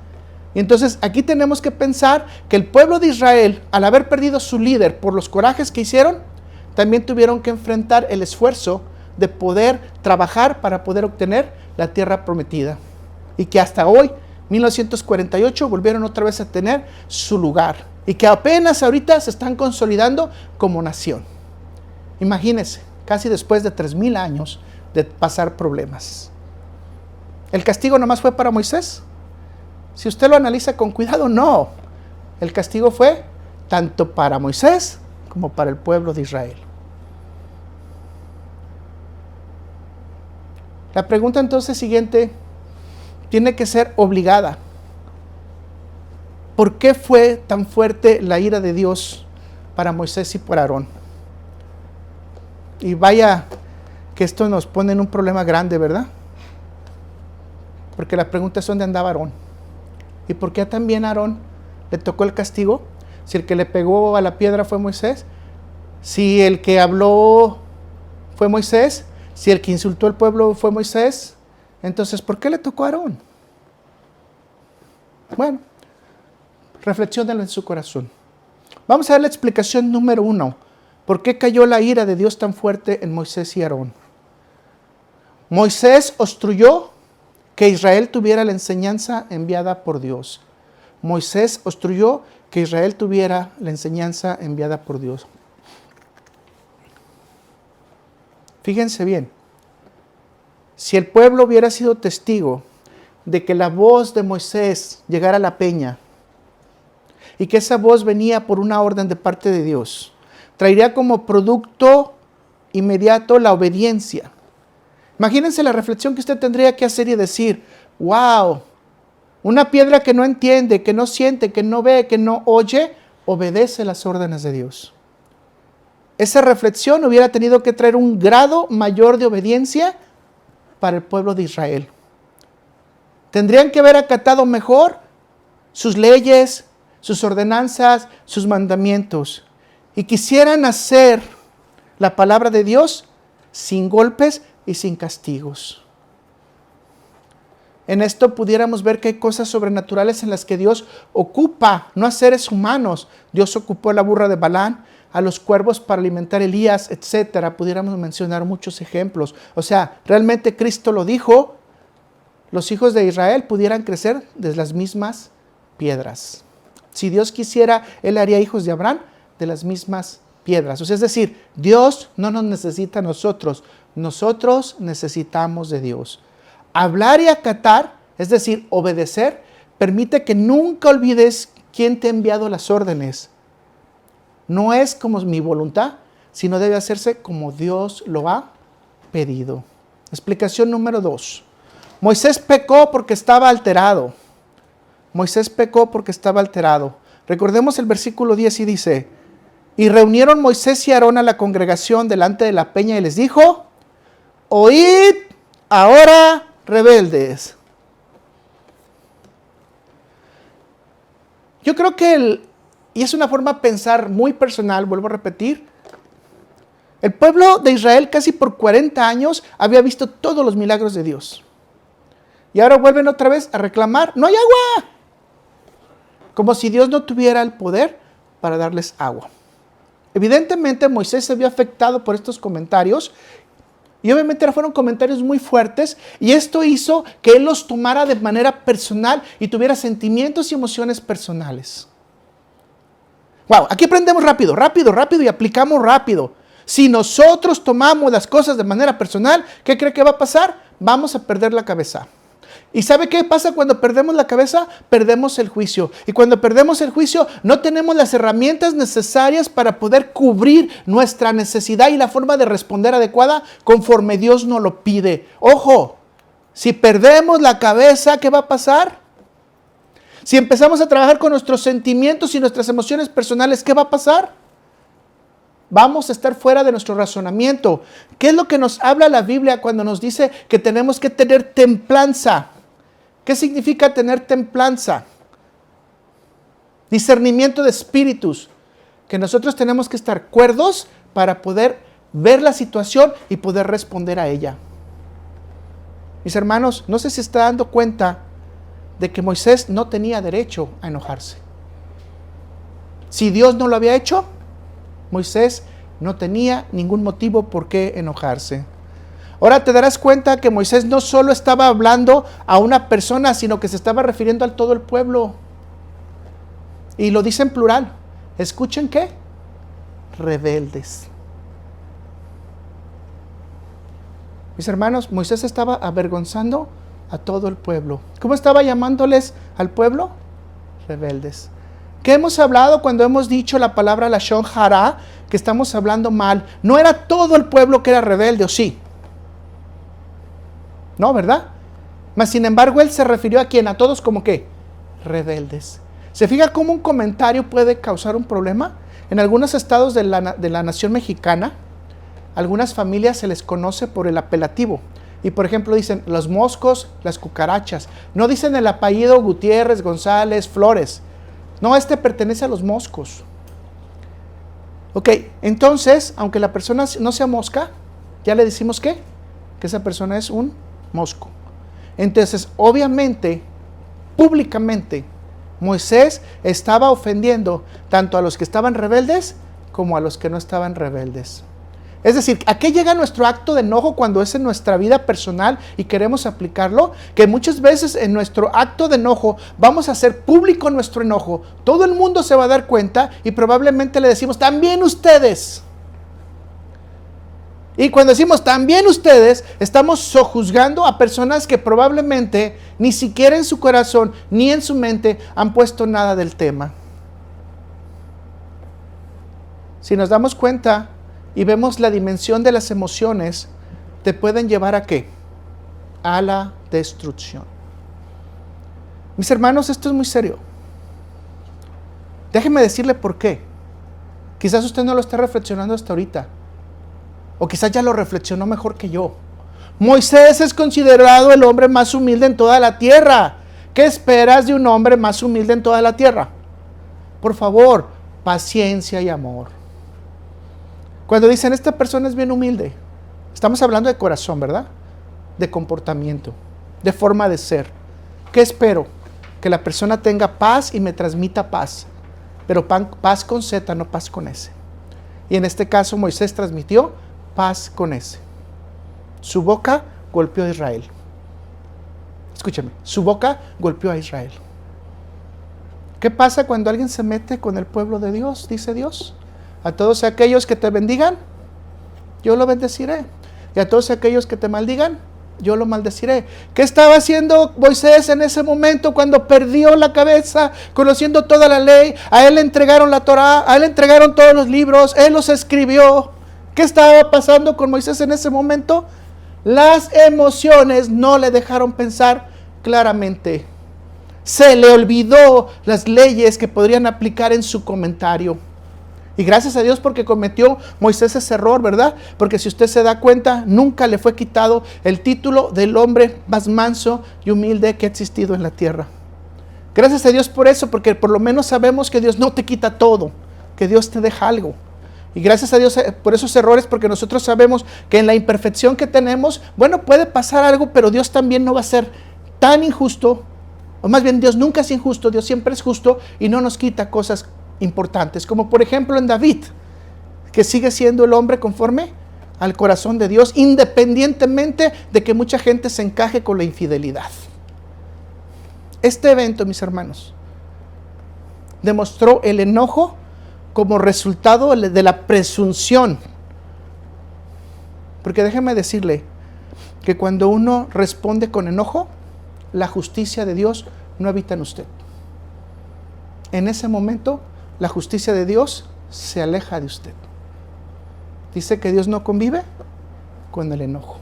Y entonces aquí tenemos que pensar que el pueblo de Israel, al haber perdido su líder por los corajes que hicieron, también tuvieron que enfrentar el esfuerzo de poder trabajar para poder obtener la tierra prometida. Y que hasta hoy, 1948, volvieron otra vez a tener su lugar. Y que apenas ahorita se están consolidando como nación. Imagínense, casi después de 3000 años de pasar problemas. ¿El castigo nomás fue para Moisés? Si usted lo analiza con cuidado, no. El castigo fue tanto para Moisés como para el pueblo de Israel. La pregunta entonces siguiente tiene que ser obligada. ¿Por qué fue tan fuerte la ira de Dios para Moisés y por Aarón? Y vaya que esto nos pone en un problema grande, ¿verdad? Porque la pregunta es ¿dónde andaba Aarón? ¿Y por qué también a Aarón le tocó el castigo? Si el que le pegó a la piedra fue Moisés, si el que habló fue Moisés, si el que insultó al pueblo fue Moisés, entonces ¿por qué le tocó a Aarón? Bueno, reflexionenlo en su corazón. Vamos a ver la explicación número 1. ¿Por qué cayó la ira de Dios tan fuerte en Moisés y Aarón? Moisés obstruyó que Israel tuviera la enseñanza enviada por Dios. Moisés obstruyó que Israel tuviera la enseñanza enviada por Dios. Fíjense bien, si el pueblo hubiera sido testigo de que la voz de Moisés llegara a la peña y que esa voz venía por una orden de parte de Dios, traería como producto inmediato la obediencia. Imagínense la reflexión que usted tendría que hacer y decir, wow, una piedra que no entiende, que no siente, que no ve, que no oye, obedece las órdenes de Dios. Esa reflexión hubiera tenido que traer un grado mayor de obediencia para el pueblo de Israel. Tendrían que haber acatado mejor sus leyes, sus ordenanzas, sus mandamientos. Y quisieran hacer la palabra de Dios sin golpes y sin castigos. En esto pudiéramos ver que hay cosas sobrenaturales en las que Dios ocupa, no a seres humanos. Dios ocupó la burra de Balaam, a los cuervos para alimentar a Elías, etc. Pudiéramos mencionar muchos ejemplos. O sea, realmente Cristo lo dijo, los hijos de Israel pudieran crecer de las mismas piedras. Si Dios quisiera, Él haría hijos de Abraham de las mismas piedras. O sea, es decir, Dios no nos necesita a nosotros necesitamos de Dios. Hablar y acatar, es decir, obedecer, permite que nunca olvides quién te ha enviado las órdenes. No es como mi voluntad, sino debe hacerse como Dios lo ha pedido. Explicación número 2. Moisés pecó porque estaba alterado. Moisés pecó porque estaba alterado. Recordemos el versículo 10 y dice: y reunieron Moisés y Aarón a la congregación delante de la peña y les dijo: oíd ahora, rebeldes. Yo creo que y es una forma de pensar muy personal, vuelvo a repetir, el pueblo de Israel casi por 40 años había visto todos los milagros de Dios. Y ahora vuelven otra vez a reclamar: no hay agua. Como si Dios no tuviera el poder para darles agua. Evidentemente Moisés se vio afectado por estos comentarios. Y obviamente fueron comentarios muy fuertes. Y esto hizo que él los tomara de manera personal y tuviera sentimientos y emociones personales. Wow, aquí aprendemos rápido y aplicamos rápido. Si nosotros tomamos las cosas de manera personal, ¿qué cree que va a pasar? Vamos a perder la cabeza. ¿Y sabe qué pasa cuando perdemos la cabeza? Perdemos el juicio. Y cuando perdemos el juicio, no tenemos las herramientas necesarias para poder cubrir nuestra necesidad y la forma de responder adecuada conforme Dios nos lo pide. Ojo, si perdemos la cabeza, ¿qué va a pasar? Si empezamos a trabajar con nuestros sentimientos y nuestras emociones personales, ¿qué va a pasar? Vamos a estar fuera de nuestro razonamiento. ¿Qué es lo que nos habla la Biblia cuando nos dice que tenemos que tener templanza? ¿Qué significa tener templanza? Discernimiento de espíritus. Que nosotros tenemos que estar cuerdos para poder ver la situación y poder responder a ella. Mis hermanos, no sé si se está dando cuenta de que Moisés no tenía derecho a enojarse. Si Dios no lo había hecho, Moisés no tenía ningún motivo por qué enojarse. Ahora te darás cuenta que Moisés no solo estaba hablando a una persona, sino que se estaba refiriendo a todo el pueblo. Y lo dice en plural. ¿Escuchen qué? Rebeldes. Mis hermanos, Moisés estaba avergonzando a todo el pueblo. ¿Cómo estaba llamándoles al pueblo? Rebeldes. ¿Qué hemos hablado cuando hemos dicho la palabra Lashon Hara? Que estamos hablando mal. No era todo el pueblo que era rebelde, ¿o sí? No, ¿verdad? Mas sin embargo, él se refirió a quién, a todos como que rebeldes. ¿Se fija cómo un comentario puede causar un problema? En algunos estados de la nación mexicana, algunas familias se les conoce por el apelativo. Y por ejemplo dicen los moscos, las cucarachas. No dicen el apellido Gutiérrez, González, Flores. No, este pertenece a los moscos. Ok, entonces, aunque la persona no sea mosca, ya le decimos ¿qué? Que esa persona es un mosco. Entonces, obviamente, públicamente, Moisés estaba ofendiendo tanto a los que estaban rebeldes como a los que no estaban rebeldes. Es decir, ¿a qué llega nuestro acto de enojo cuando es en nuestra vida personal y queremos aplicarlo? Que muchas veces en nuestro acto de enojo vamos a hacer público nuestro enojo. Todo el mundo se va a dar cuenta y probablemente le decimos, también ustedes. Y cuando decimos también ustedes, estamos sojuzgando a personas que probablemente ni siquiera en su corazón ni en su mente han puesto nada del tema. Si nos damos cuenta y vemos la dimensión de las emociones, te pueden llevar ¿a qué? A la destrucción. Mis hermanos, esto es muy serio. Déjenme decirle por qué. Quizás usted no lo esté reflexionando hasta ahorita. O quizás ya lo reflexionó mejor que yo. Moisés es considerado el hombre más humilde en toda la tierra. ¿Qué esperas de un hombre más humilde en toda la tierra? Por favor, paciencia y amor. Cuando dicen, esta persona es bien humilde, estamos hablando de corazón, ¿verdad? De comportamiento, de forma de ser. ¿Qué espero? Que la persona tenga paz y me transmita paz. Pero paz con Z, no paz con S. Y en este caso Moisés transmitió paz con S. Su boca golpeó a Israel. Escúchame, su boca golpeó a Israel. ¿Qué pasa cuando alguien se mete con el pueblo de Dios? Dice Dios. A todos aquellos que te bendigan, yo lo bendeciré. Y a todos aquellos que te maldigan, yo lo maldeciré. ¿Qué estaba haciendo Moisés en ese momento cuando perdió la cabeza, conociendo toda la ley? A él le entregaron la Torá, a él le entregaron todos los libros, él los escribió. ¿Qué estaba pasando con Moisés en ese momento? Las emociones no le dejaron pensar claramente. Se le olvidó las leyes que podrían aplicar en su comentario. Y gracias a Dios porque cometió Moisés ese error, ¿verdad? Porque si usted se da cuenta, nunca le fue quitado el título del hombre más manso y humilde que ha existido en la tierra. Gracias a Dios por eso, porque por lo menos sabemos que Dios no te quita todo, que Dios te deja algo. Y gracias a Dios por esos errores, porque nosotros sabemos que en la imperfección que tenemos, bueno, puede pasar algo, pero Dios también no va a ser tan injusto, o más bien Dios nunca es injusto, Dios siempre es justo y no nos quita cosas importantes, como por ejemplo en David, que sigue siendo el hombre conforme al corazón de Dios, independientemente de que mucha gente se encaje con la infidelidad. Este evento, mis hermanos, demostró el enojo como resultado de la presunción. Porque déjeme decirle que cuando uno responde con enojo, la justicia de Dios no habita en usted. En ese momento, la justicia de Dios se aleja de usted. Dice que Dios no convive con el enojo.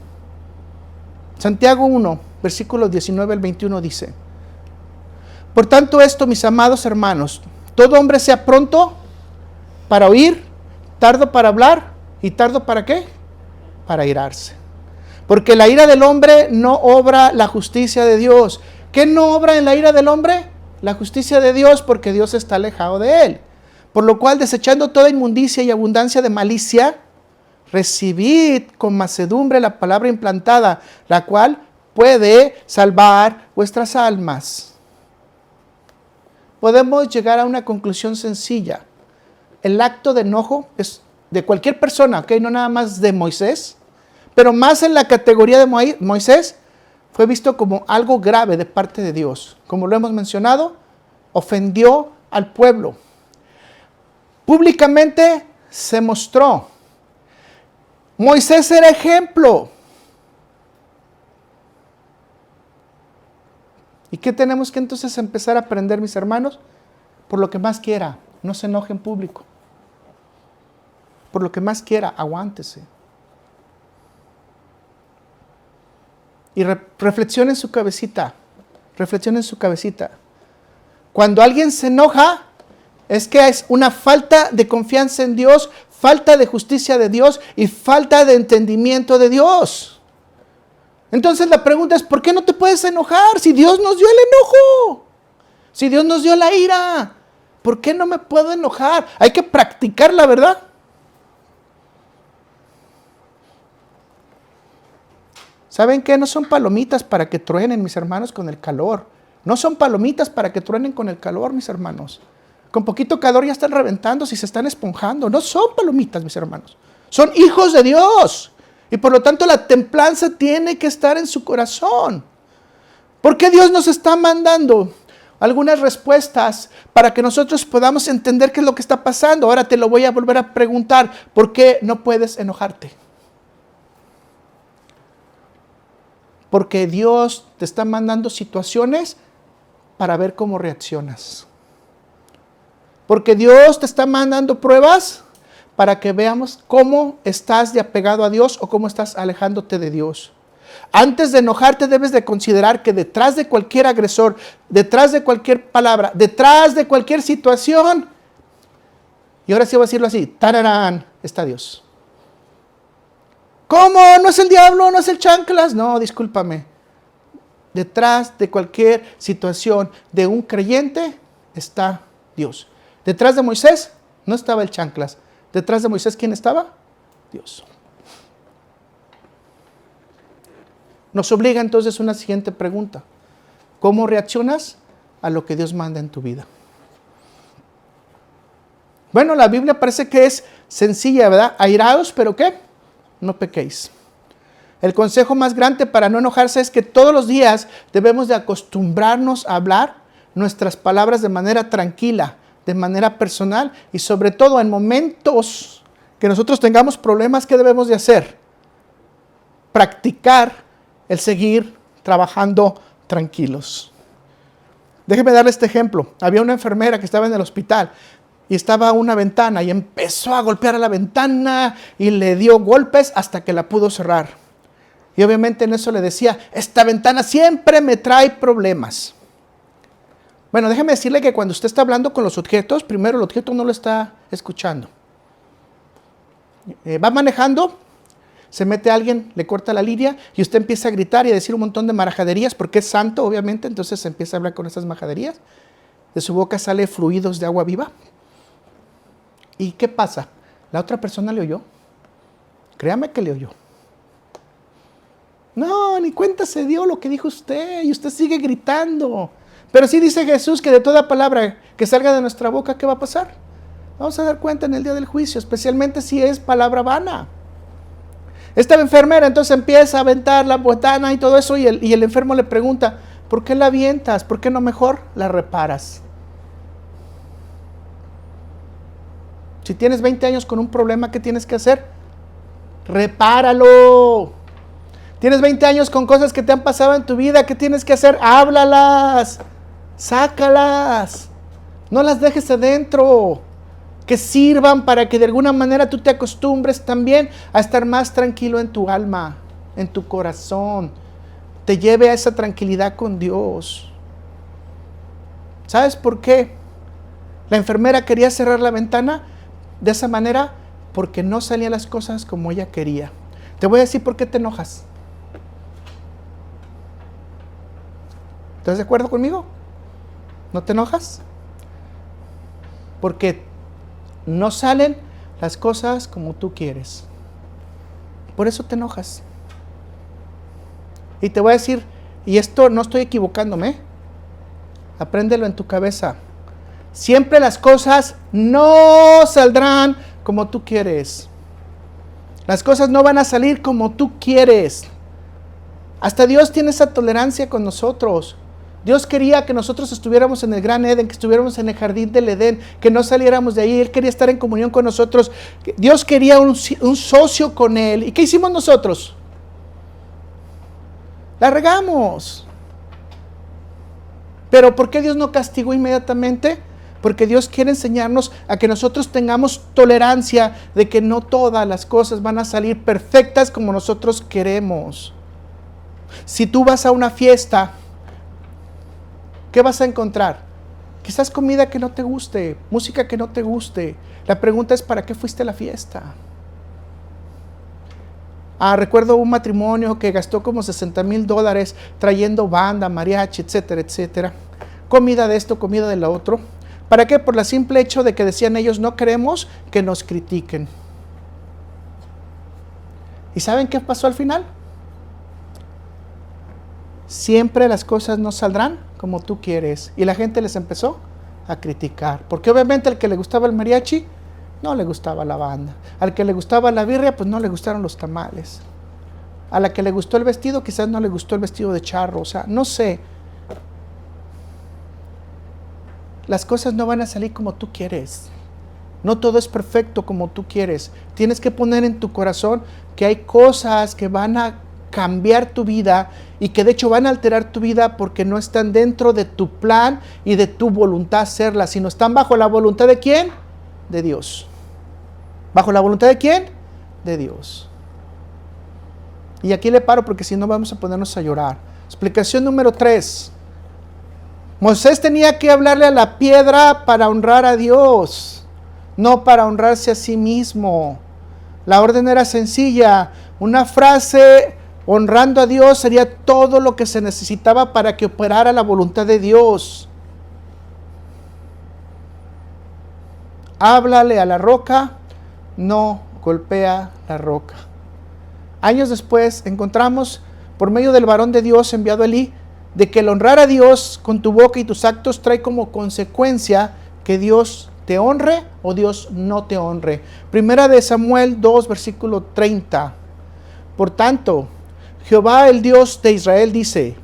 Santiago 1, versículos 19 al 21 dice: por tanto esto, mis amados hermanos, todo hombre sea pronto para oír, tardo para hablar y tardo para ¿qué? Para irarse. Porque la ira del hombre no obra la justicia de Dios. ¿Qué no obra en la ira del hombre? La justicia de Dios, porque Dios está alejado de él. Por lo cual, desechando toda inmundicia y abundancia de malicia, recibid con mansedumbre la palabra implantada, la cual puede salvar vuestras almas. Podemos llegar a una conclusión sencilla. El acto de enojo es de cualquier persona, ¿ok? No nada más de Moisés, pero más en la categoría de Moisés, fue visto como algo grave de parte de Dios. Como lo hemos mencionado, ofendió al pueblo. Públicamente se mostró. Moisés era ejemplo. ¿Y qué tenemos que entonces empezar a aprender, mis hermanos? Por lo que más quiera, no se enoje en público. Por lo que más quiera, aguántese. Y reflexione en su cabecita. Reflexione en su cabecita. Cuando alguien se enoja, es que es una falta de confianza en Dios, falta de justicia de Dios y falta de entendimiento de Dios. Entonces la pregunta es, ¿por qué no te puedes enojar? Si Dios nos dio el enojo, si Dios nos dio la ira, ¿por qué no me puedo enojar? Hay que practicar la verdad. ¿Saben qué? No son palomitas para que truenen, mis hermanos, con el calor. No son palomitas para que truenen con el calor, mis hermanos. Con poquito calor ya están reventando, si se están esponjando. No son palomitas, mis hermanos. Son hijos de Dios. Y por lo tanto la templanza tiene que estar en su corazón. ¿Por qué Dios nos está mandando algunas respuestas para que nosotros podamos entender qué es lo que está pasando? Ahora te lo voy a volver a preguntar. ¿Por qué no puedes enojarte? Porque Dios te está mandando situaciones para ver cómo reaccionas. Porque Dios te está mandando pruebas para que veamos cómo estás de apegado a Dios o cómo estás alejándote de Dios. Antes de enojarte debes de considerar que detrás de cualquier agresor, detrás de cualquier palabra, detrás de cualquier situación, y ahora sí voy a decirlo así, ¡tararán!, está Dios. ¿Cómo? ¿No es el diablo? ¿No es el chanclas? No, discúlpame. Detrás de cualquier situación de un creyente está Dios. Detrás de Moisés no estaba el chanclas. Detrás de Moisés, ¿quién estaba? Dios. Nos obliga entonces una siguiente pregunta. ¿Cómo reaccionas a lo que Dios manda en tu vida? Bueno, la Biblia parece que es sencilla, ¿verdad? Airaos, ¿pero qué? No pequéis. El consejo más grande para no enojarse es que todos los días debemos de acostumbrarnos a hablar nuestras palabras de manera tranquila, de manera personal y sobre todo en momentos que nosotros tengamos problemas, ¿qué debemos de hacer? Practicar el seguir trabajando tranquilos. Déjeme darle este ejemplo. Había una enfermera que estaba en el hospital y estaba a una ventana y empezó a golpear a la ventana y le dio golpes hasta que la pudo cerrar. Y obviamente en eso le decía, esta ventana siempre me trae problemas. Bueno, déjeme decirle que cuando usted está hablando con los objetos, primero el objeto no lo está escuchando. Va manejando, se mete alguien, le corta la línea y usted empieza a gritar y a decir un montón de marajaderías porque es santo, obviamente, entonces empieza a hablar con esas majaderías. De su boca sale fluidos de agua viva. ¿Y qué pasa? ¿La otra persona le oyó? Créame que le oyó. No, ni cuenta se dio lo que dijo usted y usted sigue gritando. Pero sí dice Jesús que de toda palabra que salga de nuestra boca, ¿qué va a pasar? Vamos a dar cuenta en el día del juicio, especialmente si es palabra vana. Esta enfermera entonces empieza a aventar la botana y todo eso y el enfermo le pregunta, ¿por qué la avientas? ¿Por qué no mejor la reparas? Si tienes 20 años con un problema, ¿qué tienes que hacer? Repáralo. Tienes 20 años con cosas que te han pasado en tu vida, ¿qué tienes que hacer? Háblalas, sácalas, no las dejes adentro, que sirvan para que de alguna manera tú te acostumbres también a estar más tranquilo en tu alma, en tu corazón, te lleve a esa tranquilidad con Dios. ¿Sabes por qué? La enfermera quería cerrar la ventana de esa manera porque no salían las cosas como ella quería. Te voy a decir por qué te enojas. ¿Estás de acuerdo conmigo? ¿No te enojas? Porque no salen las cosas como tú quieres. Por eso te enojas. Y te voy a decir, y esto no estoy equivocándome, apréndelo en tu cabeza. Siempre las cosas no saldrán como tú quieres. Las cosas no van a salir como tú quieres. Hasta Dios tiene esa tolerancia con nosotros. Dios quería que nosotros estuviéramos en el Gran Edén, que estuviéramos en el jardín del Edén, que no saliéramos de ahí. Él quería estar en comunión con nosotros. Dios quería un socio con Él. ¿Y qué hicimos nosotros? La regamos. Pero ¿por qué Dios no castigó inmediatamente? Porque Dios quiere enseñarnos a que nosotros tengamos tolerancia de que no todas las cosas van a salir perfectas como nosotros queremos. Si tú vas a una fiesta, ¿qué vas a encontrar? Quizás comida que no te guste, música que no te guste. La pregunta es, ¿para qué fuiste a la fiesta? Recuerdo un matrimonio que gastó como $60,000 trayendo banda, mariachi, etcétera, etcétera. Comida de esto, comida de lo otro. ¿Para qué? Por el simple hecho de que decían ellos, no queremos que nos critiquen. ¿Y saben qué pasó al final? Siempre las cosas no saldrán como tú quieres. Y la gente les empezó a criticar. Porque obviamente al que le gustaba el mariachi, no le gustaba la banda. Al que le gustaba la birria, pues no le gustaron los tamales. A la que le gustó el vestido, quizás no le gustó el vestido de charro. O sea, no sé. Las cosas no van a salir como tú quieres. No todo es perfecto como tú quieres. Tienes que poner en tu corazón que hay cosas que van a cambiar tu vida y que de hecho van a alterar tu vida porque no están dentro de tu plan y de tu voluntad hacerlas, sino están bajo la voluntad de ¿quién? De Dios. ¿Bajo la voluntad de quién? De Dios. Y aquí le paro porque si no vamos a ponernos a llorar. Explicación número 3. Moisés tenía que hablarle a la piedra para honrar a Dios, no para honrarse a sí mismo. La orden era sencilla. Una frase honrando a Dios sería todo lo que se necesitaba para que operara la voluntad de Dios. Háblale a la roca, no golpea la roca. Años después encontramos, por medio del varón de Dios enviado Elí, de que el honrar a Dios con tu boca y tus actos trae como consecuencia que Dios te honre o Dios no te honre. Primera de Samuel 2, versículo 30. Por tanto, Jehová el Dios de Israel dice,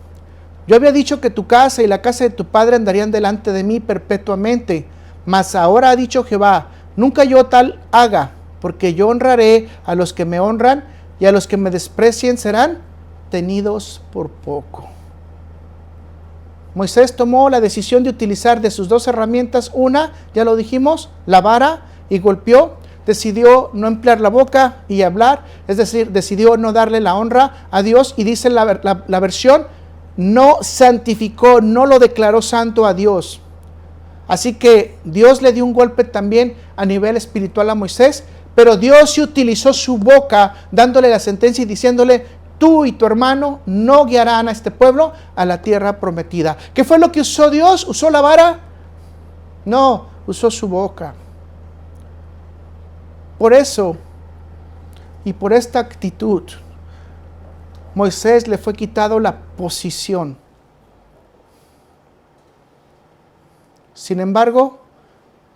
Yo había dicho que tu casa y la casa de tu padre andarían delante de mí perpetuamente, mas ahora ha dicho Jehová, nunca yo tal haga, porque yo honraré a los que me honran y a los que me desprecien serán tenidos por poco. Moisés tomó la decisión de utilizar de sus dos herramientas, una, ya lo dijimos, la vara, y golpeó. Decidió no emplear la boca y hablar, es decir, decidió no darle la honra a Dios, y dice la versión, no santificó, no lo declaró santo a Dios. Así que Dios le dio un golpe también a nivel espiritual a Moisés, pero Dios utilizó su boca dándole la sentencia y diciéndole, tú y tu hermano no guiarán a este pueblo a la tierra prometida. ¿Qué fue lo que usó Dios? ¿Usó la vara? No, usó su boca. Por eso y por esta actitud, Moisés le fue quitado la posición. Sin embargo,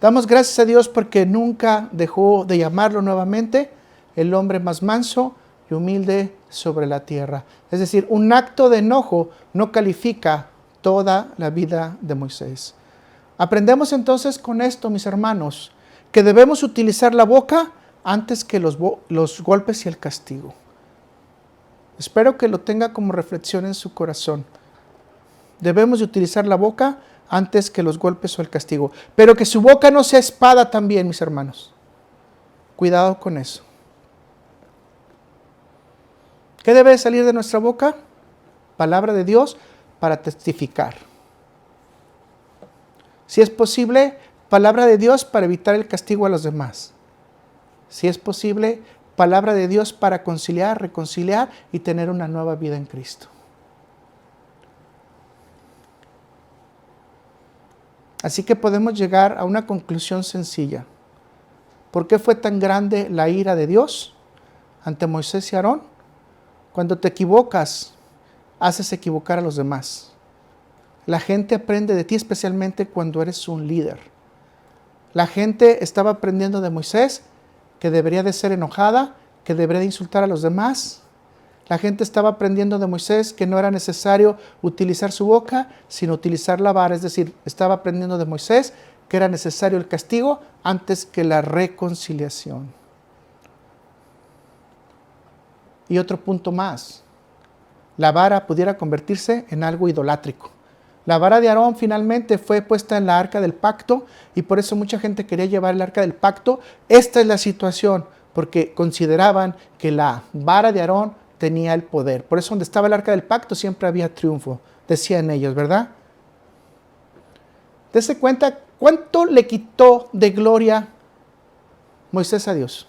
damos gracias a Dios porque nunca dejó de llamarlo nuevamente el hombre más manso y humilde sobre la tierra. Es decir, un acto de enojo no califica toda la vida de Moisés. Aprendemos entonces con esto, mis hermanos, que debemos utilizar la boca antes que los golpes y el castigo. Espero que lo tenga como reflexión en su corazón. Debemos de utilizar la boca antes que los golpes o el castigo. Pero que su boca no sea espada también, mis hermanos. Cuidado con eso. ¿Qué debe salir de nuestra boca? Palabra de Dios para testificar. Si es posible, palabra de Dios para evitar el castigo a los demás. Si es posible, palabra de Dios para conciliar, reconciliar y tener una nueva vida en Cristo. Así que podemos llegar a una conclusión sencilla. ¿Por qué fue tan grande la ira de Dios ante Moisés y Aarón? Cuando te equivocas, haces equivocar a los demás. La gente aprende de ti, especialmente cuando eres un líder. La gente estaba aprendiendo de Moisés que debería de ser enojada, que debería de insultar a los demás. La gente estaba aprendiendo de Moisés que no era necesario utilizar su boca, sino utilizar la vara. Es decir, estaba aprendiendo de Moisés que era necesario el castigo antes que la reconciliación. Y otro punto más, la vara pudiera convertirse en algo idolátrico. La vara de Aarón finalmente fue puesta en la arca del pacto y por eso mucha gente quería llevar el arca del pacto. Esta es la situación, porque consideraban que la vara de Aarón tenía el poder. Por eso donde estaba el arca del pacto siempre había triunfo, decían ellos, ¿verdad? Dese cuenta cuánto le quitó de gloria Moisés a Dios.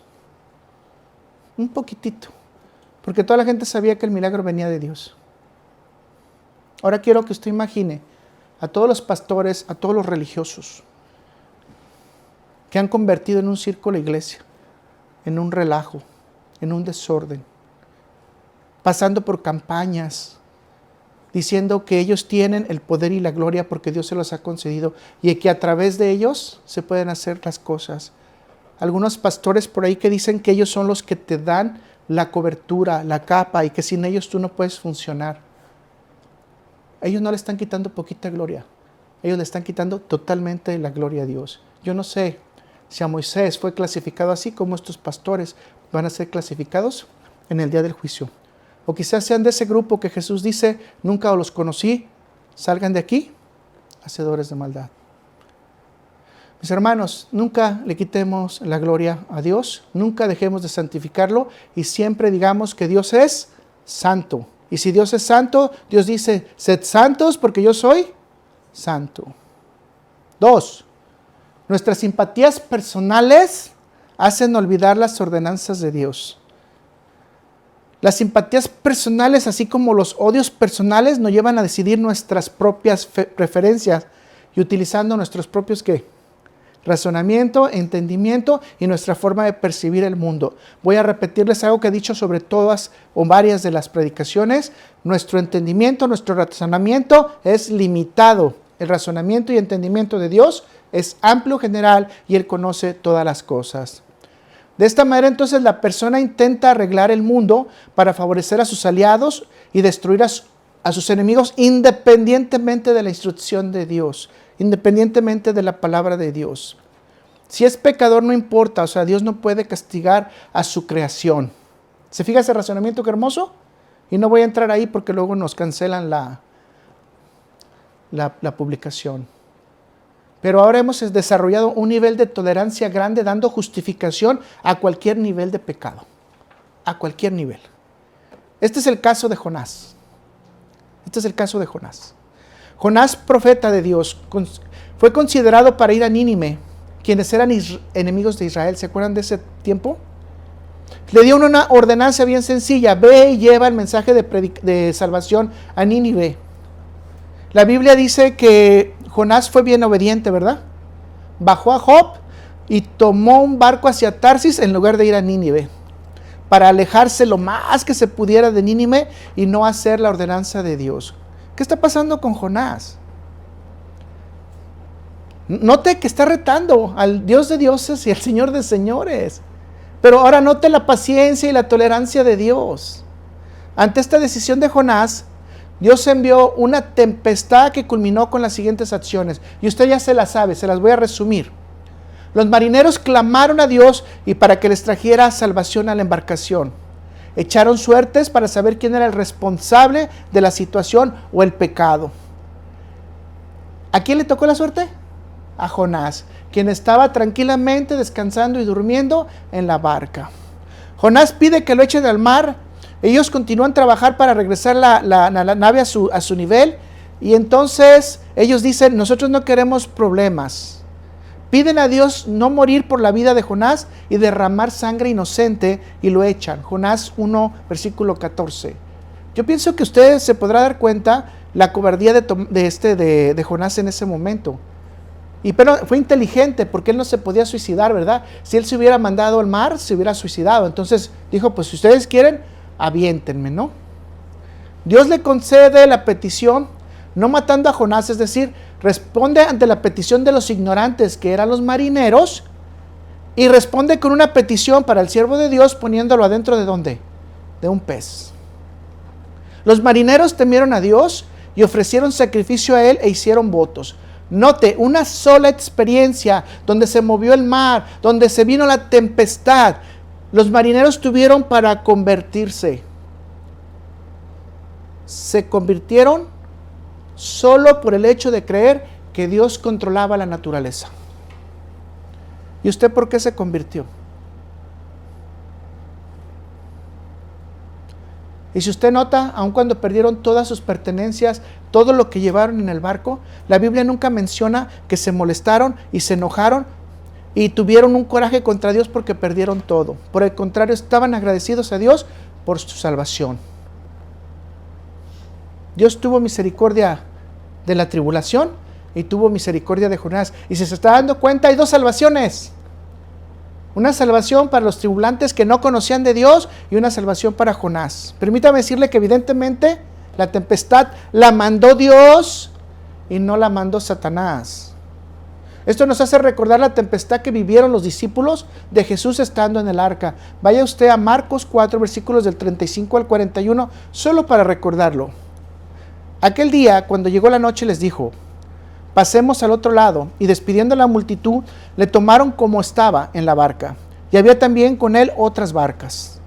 Un poquitito, porque toda la gente sabía que el milagro venía de Dios. Ahora quiero que usted imagine a todos los pastores, a todos los religiosos que han convertido en un circo la iglesia, en un relajo, en un desorden, pasando por campañas, diciendo que ellos tienen el poder y la gloria porque Dios se los ha concedido y que a través de ellos se pueden hacer las cosas. Algunos pastores por ahí que dicen que ellos son los que te dan la cobertura, la capa y que sin ellos tú no puedes funcionar. Ellos no le están quitando poquita gloria. Ellos le están quitando totalmente la gloria a Dios. Yo no sé si a Moisés fue clasificado así como estos pastores van a ser clasificados en el día del juicio. O quizás sean de ese grupo que Jesús dice, nunca los conocí, salgan de aquí, hacedores de maldad. Mis hermanos, nunca le quitemos la gloria a Dios, nunca dejemos de santificarlo y siempre digamos que Dios es santo. Y si Dios es santo, Dios dice, sed santos porque yo soy santo. 2. Nuestras simpatías personales hacen olvidar las ordenanzas de Dios. Las simpatías personales, así como los odios personales, nos llevan a decidir nuestras propias preferencias y utilizando nuestros propios ¿qué? Razonamiento, entendimiento y nuestra forma de percibir el mundo. Voy a repetirles algo que he dicho sobre todas o varias de las predicaciones. Nuestro entendimiento, nuestro razonamiento es limitado. El razonamiento y entendimiento de Dios es amplio, general y Él conoce todas las cosas. De esta manera entonces la persona intenta arreglar el mundo para favorecer a sus aliados y destruir a sus enemigos independientemente de la instrucción de Dios, independientemente de la palabra de Dios. Si es pecador no importa, o sea, Dios no puede castigar a su creación. ¿Se fija ese razonamiento qué hermoso? Y no voy a entrar ahí porque luego nos cancelan la publicación. Pero ahora hemos desarrollado un nivel de tolerancia grande dando justificación a cualquier nivel de pecado. A cualquier nivel. Este es el caso de Jonás. Este es el caso de Jonás. Jonás, profeta de Dios, fue considerado para ir a Nínive, quienes eran enemigos de Israel. ¿Se acuerdan de ese tiempo? Le dio una ordenanza bien sencilla: ve y lleva el mensaje de salvación a Nínive. La Biblia dice que Jonás fue bien obediente, ¿verdad? Bajó a Job y tomó un barco hacia Tarsis en lugar de ir a Nínive, para alejarse lo más que se pudiera de Nínive y no hacer la ordenanza de Dios. ¿Qué está pasando con Jonás? Note que está retando al Dios de dioses y al Señor de señores. Pero ahora note la paciencia y la tolerancia de Dios. Ante esta decisión de Jonás, Dios envió una tempestad que culminó con las siguientes acciones. Y usted ya se las sabe, se las voy a resumir. Los marineros clamaron a Dios y para que les trajera salvación a la embarcación. Echaron suertes para saber quién era el responsable de la situación o el pecado. ¿A quién le tocó la suerte? A Jonás, quien estaba tranquilamente descansando y durmiendo en la barca. Jonás pide que lo echen al mar. Ellos continúan a trabajar para regresar la nave a su nivel. Y entonces ellos dicen: nosotros no queremos problemas. Piden a Dios no morir por la vida de Jonás y derramar sangre inocente, y lo echan. Jonás 1, versículo 14. Yo pienso que usted se podrá dar cuenta la cobardía de Jonás en ese momento. Pero fue inteligente porque él no se podía suicidar, ¿verdad? Si él se hubiera mandado al mar, se hubiera suicidado. Entonces dijo: pues si ustedes quieren, aviéntenme, ¿no? Dios le concede la petición, no matando a Jonás, es decir, responde ante la petición de los ignorantes, que eran los marineros, y responde con una petición para el siervo de Dios, poniéndolo adentro ¿de dónde? De un pez. Los marineros temieron a Dios y ofrecieron sacrificio a él e hicieron votos. Note, una sola experiencia donde se movió el mar, donde se vino la tempestad, los marineros tuvieron para convertirse. Se convirtieron solo por el hecho de creer que Dios controlaba la naturaleza. ¿Y usted por qué se convirtió? Y si usted nota, aun cuando perdieron todas sus pertenencias, todo lo que llevaron en el barco, la Biblia nunca menciona que se molestaron y se enojaron y tuvieron un coraje contra Dios porque perdieron todo. Por el contrario, estaban agradecidos a Dios por su salvación. Dios tuvo misericordia de la tribulación y tuvo misericordia de Jonás. Y si se está dando cuenta, hay dos salvaciones. Una salvación para los tribulantes que no conocían de Dios y una salvación para Jonás. Permítame decirle que evidentemente la tempestad la mandó Dios y no la mandó Satanás. Esto nos hace recordar la tempestad que vivieron los discípulos de Jesús estando en el arca. Vaya usted a Marcos 4, versículos del 35 al 41, solo para recordarlo. Aquel día, cuando llegó la noche, les dijo: pasemos al otro lado, y despidiendo a la multitud, le tomaron como estaba en la barca, y había también con él otras barcas.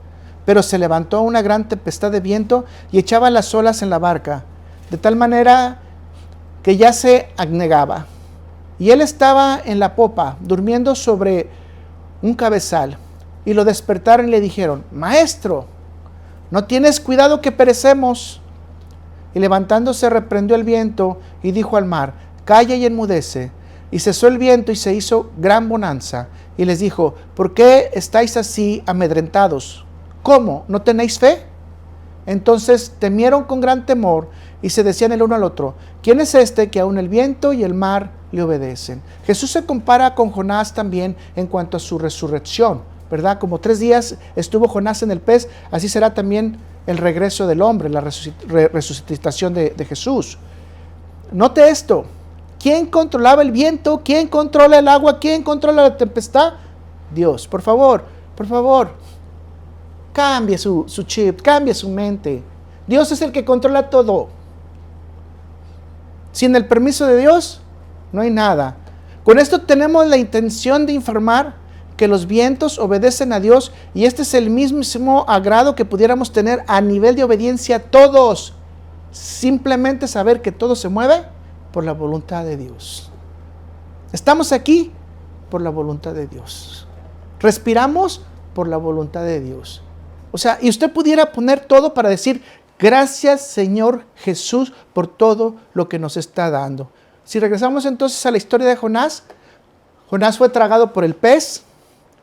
Pero se levantó una gran tempestad de viento y echaba las olas en la barca, de tal manera que ya se anegaba. Y él estaba en la popa, durmiendo sobre un cabezal, y lo despertaron y le dijeron: Maestro, ¿no tienes cuidado que perecemos? Y levantándose reprendió el viento y dijo al mar: calla y enmudece. Y cesó el viento y se hizo gran bonanza. Y les dijo: ¿por qué estáis así amedrentados? ¿Cómo? ¿No tenéis fe? Entonces temieron con gran temor y se decían el uno al otro: ¿quién es este que aun el viento y el mar le obedecen? Jesús se compara con Jonás también en cuanto a su resurrección, ¿verdad? Como 3 días estuvo Jonás en el pez, así será también el regreso del hombre, la resucitación de Jesús. Note esto: ¿quién controlaba el viento? ¿Quién controla el agua? ¿Quién controla la tempestad? Dios. Por favor, cambie su chip, cambie su mente. Dios es el que controla todo. Sin el permiso de Dios, no hay nada. Con esto tenemos la intención de informar que los vientos obedecen a Dios y este es el mismo agrado que pudiéramos tener a nivel de obediencia a todos. Simplemente saber que todo se mueve por la voluntad de Dios. Estamos aquí por la voluntad de Dios. Respiramos por la voluntad de Dios. O sea, y usted pudiera poner todo para decir, gracias Señor Jesús por todo lo que nos está dando. Si regresamos entonces a la historia de Jonás, Jonás fue tragado por el pez,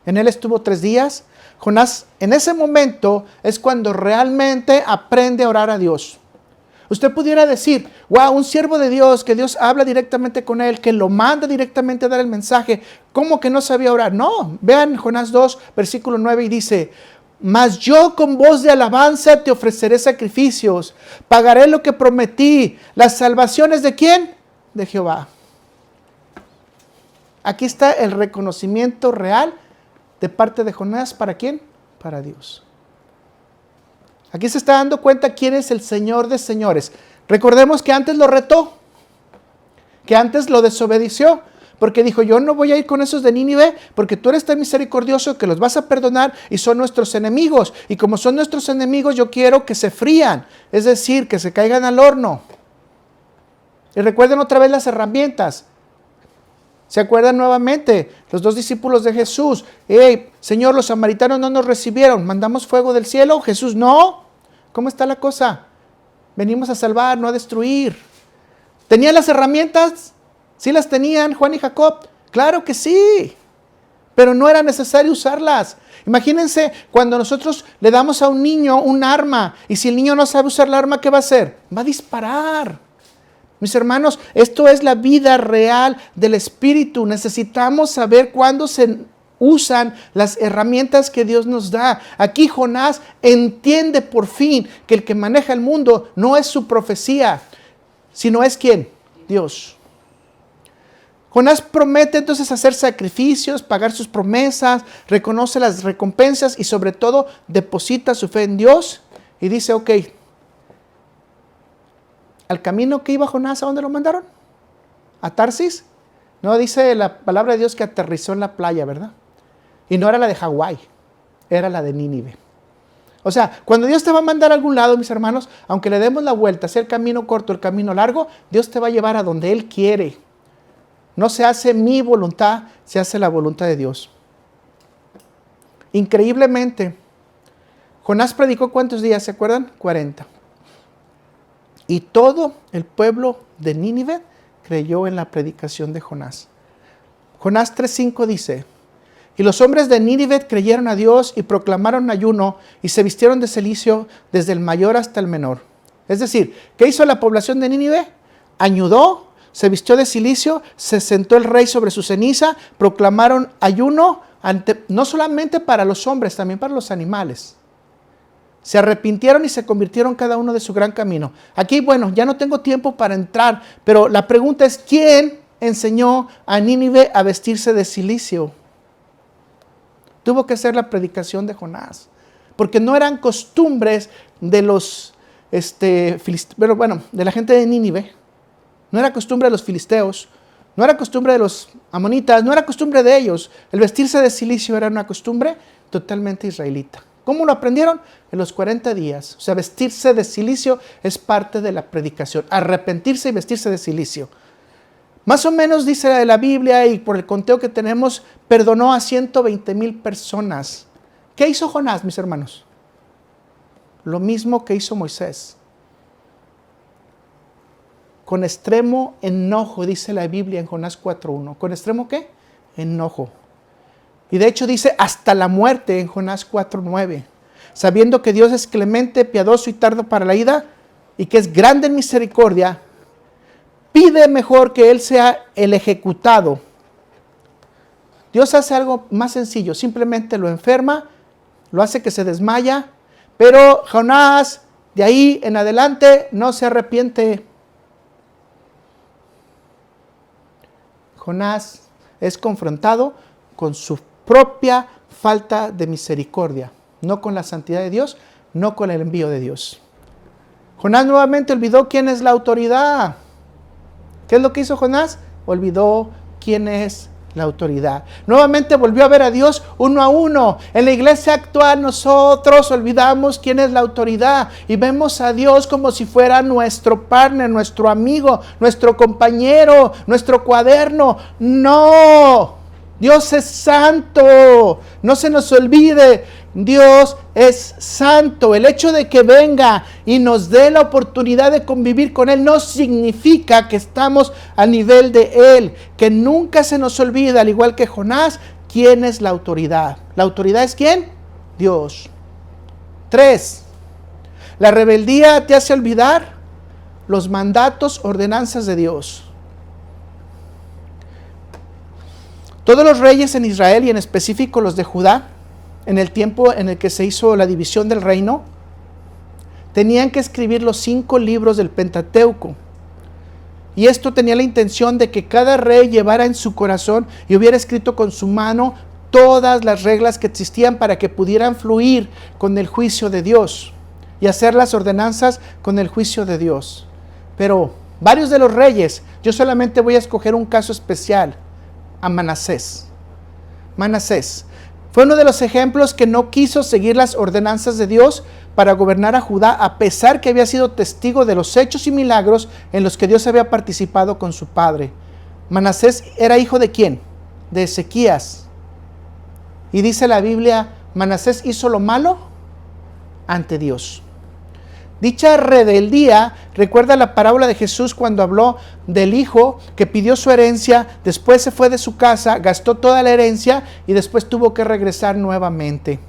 en él estuvo 3 días. Jonás en ese momento es cuando realmente aprende a orar a Dios. Usted pudiera decir, wow, un siervo de Dios, que Dios habla directamente con él, que lo manda directamente a dar el mensaje, ¿cómo que no sabía orar? No, vean Jonás 2, versículo 9 y dice, mas yo con voz de alabanza te ofreceré sacrificios, pagaré lo que prometí, las salvaciones ¿de quién? De Jehová. Aquí está el reconocimiento real de parte de Jonás, ¿para quién? Para Dios. Aquí se está dando cuenta quién es el Señor de señores. Recordemos que antes lo retó, que antes lo desobedeció, porque dijo, yo no voy a ir con esos de Nínive, porque tú eres tan misericordioso que los vas a perdonar y son nuestros enemigos. Y como son nuestros enemigos, yo quiero que se frían, es decir, que se caigan al horno. Y recuerden otra vez las herramientas. ¿Se acuerdan nuevamente? Los 2 discípulos de Jesús. Hey, Señor, los samaritanos no nos recibieron. ¿Mandamos fuego del cielo? Jesús, no. ¿Cómo está la cosa? Venimos a salvar, no a destruir. ¿Tenían las herramientas? ¿Sí las tenían Juan y Jacob? Claro que sí. Pero no era necesario usarlas. Imagínense cuando nosotros le damos a un niño un arma. Y si el niño no sabe usar la arma, ¿qué va a hacer? Va a disparar. Mis hermanos, esto es la vida real del Espíritu. Necesitamos saber cuándo se usan las herramientas que Dios nos da. Aquí Jonás entiende por fin que el que maneja el mundo no es su profecía, sino es ¿quién? Dios. Jonás promete entonces hacer sacrificios, pagar sus promesas, reconoce las recompensas y sobre todo deposita su fe en Dios y dice, ok, al camino que iba Jonás, ¿a dónde lo mandaron? ¿A Tarsis? No, dice la palabra de Dios que aterrizó en la playa, ¿verdad? Y no era la de Hawái, era la de Nínive. O sea, cuando Dios te va a mandar a algún lado, mis hermanos, aunque le demos la vuelta, sea el camino corto o el camino largo, Dios te va a llevar a donde Él quiere. No se hace mi voluntad, se hace la voluntad de Dios. Increíblemente, Jonás predicó ¿cuántos días? ¿Se acuerdan? 40. Y todo el pueblo de Nínive creyó en la predicación de Jonás. Jonás 3:5 dice, y los hombres de Nínive creyeron a Dios y proclamaron ayuno y se vistieron de cilicio desde el mayor hasta el menor. Es decir, ¿qué hizo la población de Nínive? Ayudó, se vistió de cilicio, se sentó el rey sobre su ceniza, proclamaron ayuno no solamente para los hombres, también para los animales. Se arrepintieron y se convirtieron cada uno de su gran camino. Aquí, bueno, ya no tengo tiempo para entrar, pero la pregunta es, ¿quién enseñó a Nínive a vestirse de cilicio? Tuvo que ser la predicación de Jonás, porque no eran costumbres de los, de la gente de Nínive. No era costumbre de los filisteos, no era costumbre de los amonitas, no era costumbre de ellos. El vestirse de cilicio era una costumbre totalmente israelita. ¿Cómo lo aprendieron? En los 40 días. O sea, vestirse de cilicio es parte de la predicación. Arrepentirse y vestirse de cilicio. Más o menos dice la Biblia, y por el conteo que tenemos, perdonó a 120,000 personas. ¿Qué hizo Jonás, mis hermanos? Lo mismo que hizo Moisés. Con extremo enojo, dice la Biblia en Jonás 4:1. ¿Con extremo qué? Enojo. Y de hecho dice hasta la muerte en Jonás 4:9. Sabiendo que Dios es clemente, piadoso y tardo para la ira, y que es grande en misericordia, pide mejor que Él sea el ejecutado. Dios hace algo más sencillo, simplemente lo enferma, lo hace que se desmaya, pero Jonás de ahí en adelante no se arrepiente. Jonás es confrontado con su propia falta de misericordia, no con la santidad de Dios, no con el envío de Dios. Jonás nuevamente olvidó quién es la autoridad. ¿Qué es lo que hizo Jonás? Olvidó quién es la autoridad. Nuevamente volvió a ver a Dios uno a uno. En la iglesia actual nosotros olvidamos quién es la autoridad y vemos a Dios como si fuera nuestro partner, nuestro amigo, nuestro compañero, nuestro cuaderno. No, Dios es santo. No se nos olvide, Dios es santo. El hecho de que venga y nos dé la oportunidad de convivir con Él no significa que estamos a nivel de Él. Que nunca se nos olvida, al igual que Jonás, quién es la autoridad. ¿La autoridad es quién? Dios. 3. La rebeldía te hace olvidar los mandatos, ordenanzas de Dios. Todos los reyes en Israel, y en específico los de Judá, en el tiempo en el que se hizo la división del reino, tenían que escribir los 5 libros del Pentateuco. Y esto tenía la intención de que cada rey llevara en su corazón y hubiera escrito con su mano todas las reglas que existían para que pudieran fluir con el juicio de Dios y hacer las ordenanzas con el juicio de Dios. Pero varios de los reyes, yo solamente voy a escoger un caso especial, a Manasés. Manasés fue uno de los ejemplos que no quiso seguir las ordenanzas de Dios para gobernar a Judá, a pesar que había sido testigo de los hechos y milagros en los que Dios había participado con su padre. Manasés era hijo ¿de quién? De Ezequías. Y dice la Biblia, Manasés hizo lo malo ante Dios. Dicha rebeldía recuerda la parábola de Jesús cuando habló del hijo que pidió su herencia, después se fue de su casa, gastó toda la herencia y después tuvo que regresar nuevamente.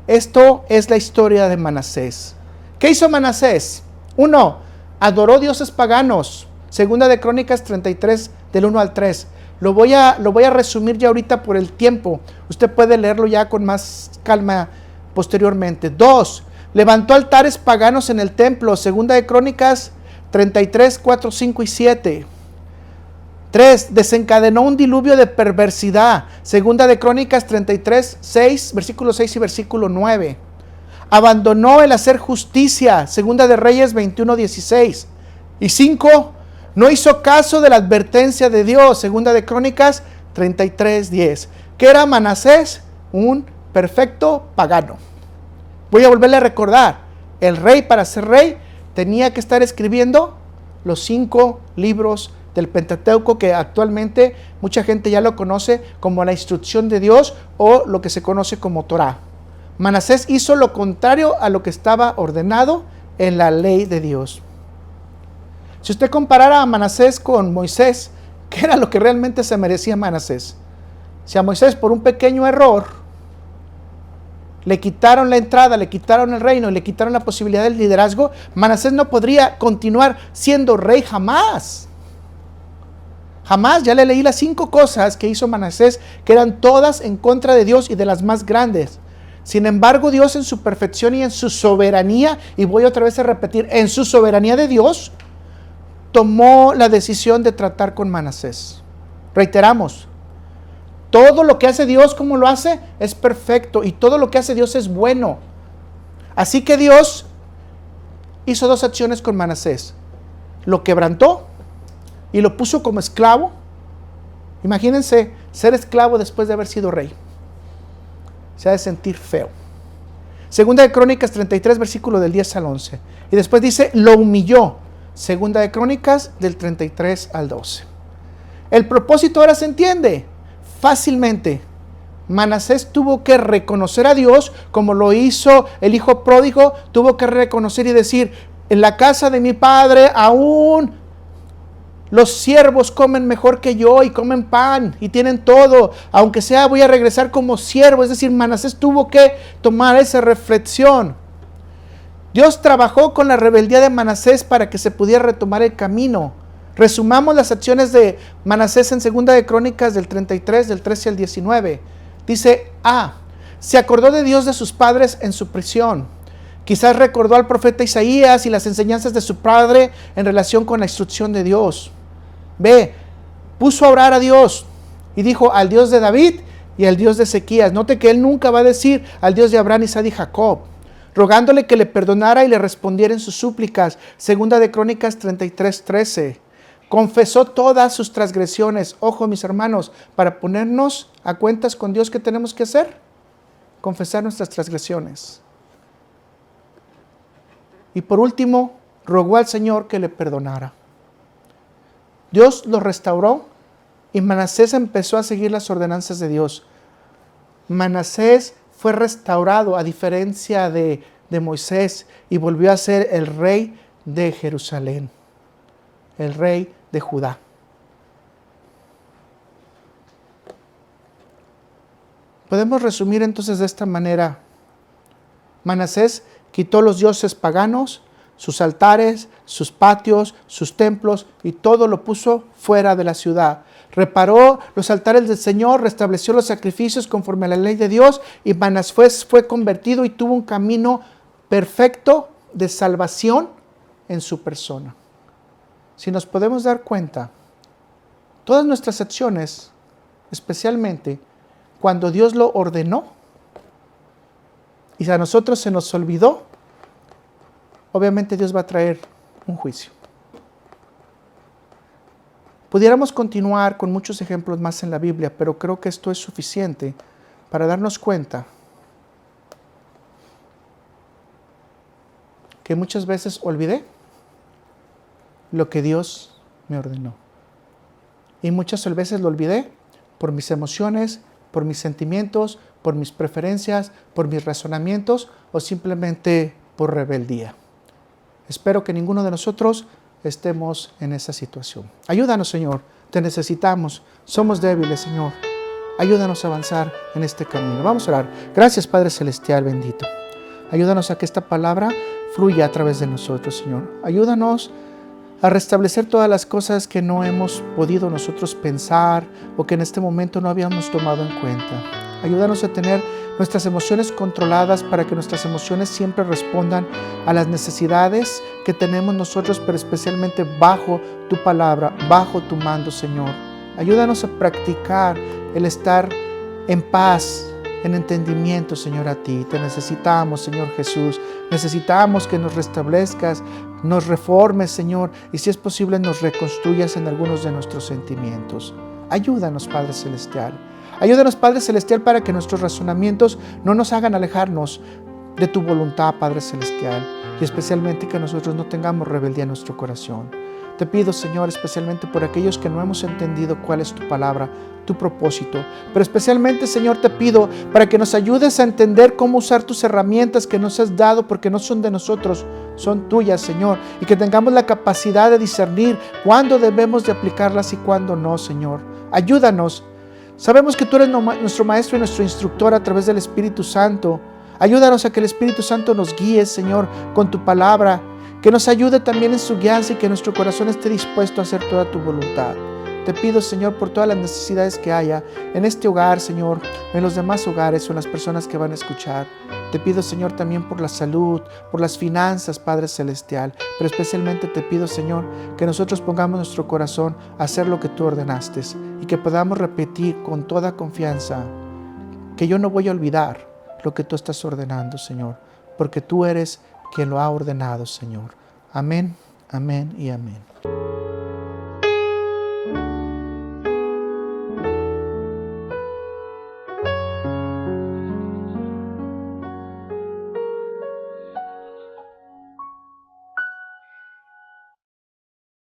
Esto es la historia de Manasés. ¿Qué hizo Manasés? 1. Adoró dioses paganos. Segunda de Crónicas 33, del 1 al 3. Lo voy a resumir ya ahorita por el tiempo. Usted puede leerlo ya con más calma posteriormente. 2. Levantó altares paganos en el templo. Segunda de Crónicas 33, 4, 5 y 7. 3. Desencadenó un diluvio de perversidad. Segunda de Crónicas 33, 6, versículo 6 y versículo 9. Abandonó el hacer justicia. Segunda de Reyes 21, 16. Y 5. No hizo caso de la advertencia de Dios. Segunda de Crónicas 33, 10. ¿Qué era Manasés? Un perfecto pagano. Voy a volverle a recordar, el rey para ser rey tenía que estar escribiendo los 5 libros del Pentateuco, que actualmente mucha gente ya lo conoce como la instrucción de Dios o lo que se conoce como Torá. Manasés hizo lo contrario a lo que estaba ordenado en la ley de Dios. Si usted comparara a Manasés con Moisés, ¿qué era lo que realmente se merecía Manasés? Si a Moisés por un pequeño error le quitaron la entrada, le quitaron el reino y le quitaron la posibilidad del liderazgo, Manasés no podría continuar siendo rey jamás. Jamás. Ya le leí las 5 cosas que hizo Manasés, que eran todas en contra de Dios y de las más grandes. Sin embargo, Dios en su perfección y en su soberanía, y voy otra vez a repetir, en su soberanía de Dios, tomó la decisión de tratar con Manasés. Reiteramos, todo lo que hace Dios, como lo hace, es perfecto. Y todo lo que hace Dios es bueno. Así que Dios hizo 2 acciones con Manasés. Lo quebrantó y lo puso como esclavo. Imagínense ser esclavo después de haber sido rey. Se ha de sentir feo. Segunda de Crónicas 33, versículo del 10 al 11. Y después dice, lo humilló. Segunda de Crónicas del 33 al 12. El propósito ahora se entiende fácilmente. Manasés tuvo que reconocer a Dios como lo hizo el hijo pródigo. Tuvo que reconocer y decir, en la casa de mi padre aún los siervos comen mejor que yo y comen pan y tienen todo. Aunque sea, voy a regresar como siervo. Es decir, Manasés tuvo que tomar esa reflexión. Dios trabajó con la rebeldía de Manasés para que se pudiera retomar el camino. Resumamos las acciones de Manasés en Segunda de Crónicas del 33, del 13 al 19. Dice, se acordó de Dios de sus padres en su prisión. Quizás recordó al profeta Isaías y las enseñanzas de su padre en relación con la instrucción de Dios. B, puso a orar a Dios y dijo al Dios de David y al Dios de Ezequías. Note que él nunca va a decir al Dios de Abraham, Isaac y Jacob, rogándole que le perdonara y le respondiera en sus súplicas. Segunda de Crónicas 33, 13. confesó todas sus transgresiones. Ojo, mis hermanos, para ponernos a cuentas con Dios, ¿qué tenemos que hacer? Confesar nuestras transgresiones. Y por último, rogó al Señor que le perdonara. Dios lo restauró y Manasés empezó a seguir las ordenanzas de Dios. Manasés fue restaurado a diferencia de Moisés y volvió a ser el rey de Jerusalén, el rey de Judá. Podemos resumir entonces de esta manera. Manasés quitó los dioses paganos, sus altares, sus patios, sus templos y todo lo puso fuera de la ciudad. Reparó los altares del Señor, restableció los sacrificios conforme a la ley de Dios y Manasés fue convertido y tuvo un camino perfecto de salvación en su persona. Si nos podemos dar cuenta, todas nuestras acciones, especialmente cuando Dios lo ordenó y a nosotros se nos olvidó, obviamente Dios va a traer un juicio. Pudiéramos continuar con muchos ejemplos más en la Biblia, pero creo que esto es suficiente para darnos cuenta que muchas veces olvidé lo que Dios me ordenó. Y muchas veces lo olvidé por mis emociones, por mis sentimientos, por mis preferencias, por mis razonamientos o simplemente por rebeldía. Espero que ninguno de nosotros estemos en esa situación. Ayúdanos, Señor, te necesitamos, somos débiles, Señor. Ayúdanos a avanzar en este camino. Vamos a orar. Gracias, Padre Celestial, bendito. Ayúdanos a que esta palabra fluya a través de nosotros, Señor. Ayúdanos a restablecer todas las cosas que no hemos podido nosotros pensar o que en este momento no habíamos tomado en cuenta. Ayúdanos a tener nuestras emociones controladas para que nuestras emociones siempre respondan a las necesidades que tenemos nosotros, pero especialmente bajo tu palabra, bajo tu mando, Señor. Ayúdanos a practicar el estar en paz, en entendimiento, Señor, a ti. Te necesitamos, Señor Jesús. Necesitamos que nos restablezcas, nos reformes, Señor, y si es posible nos reconstruyas en algunos de nuestros sentimientos. Ayúdanos, Padre Celestial. Ayúdanos, Padre Celestial, para que nuestros razonamientos no nos hagan alejarnos de tu voluntad, Padre Celestial, y especialmente que nosotros no tengamos rebeldía en nuestro corazón. Te pido, Señor, especialmente por aquellos que no hemos entendido cuál es tu palabra, tu propósito, pero especialmente, Señor, te pido para que nos ayudes a entender cómo usar tus herramientas que nos has dado, porque no son de nosotros, son tuyas, Señor, y que tengamos la capacidad de discernir cuándo debemos de aplicarlas y cuándo no, Señor. Ayúdanos. Sabemos que tú eres nuestro Maestro y nuestro instructor a través del Espíritu Santo. Ayúdanos a que el Espíritu Santo nos guíe, Señor, con tu palabra, que nos ayude también en su guianza y que nuestro corazón esté dispuesto a hacer toda tu voluntad. Te pido, Señor, por todas las necesidades que haya en este hogar, Señor, en los demás hogares o en las personas que van a escuchar. Te pido, Señor, también por la salud, por las finanzas, Padre Celestial, pero especialmente te pido, Señor, que nosotros pongamos nuestro corazón a hacer lo que tú ordenaste y que podamos repetir con toda confianza que yo no voy a olvidar lo que tú estás ordenando, Señor, porque tú eres quien lo ha ordenado, Señor. Amén, amén y amén.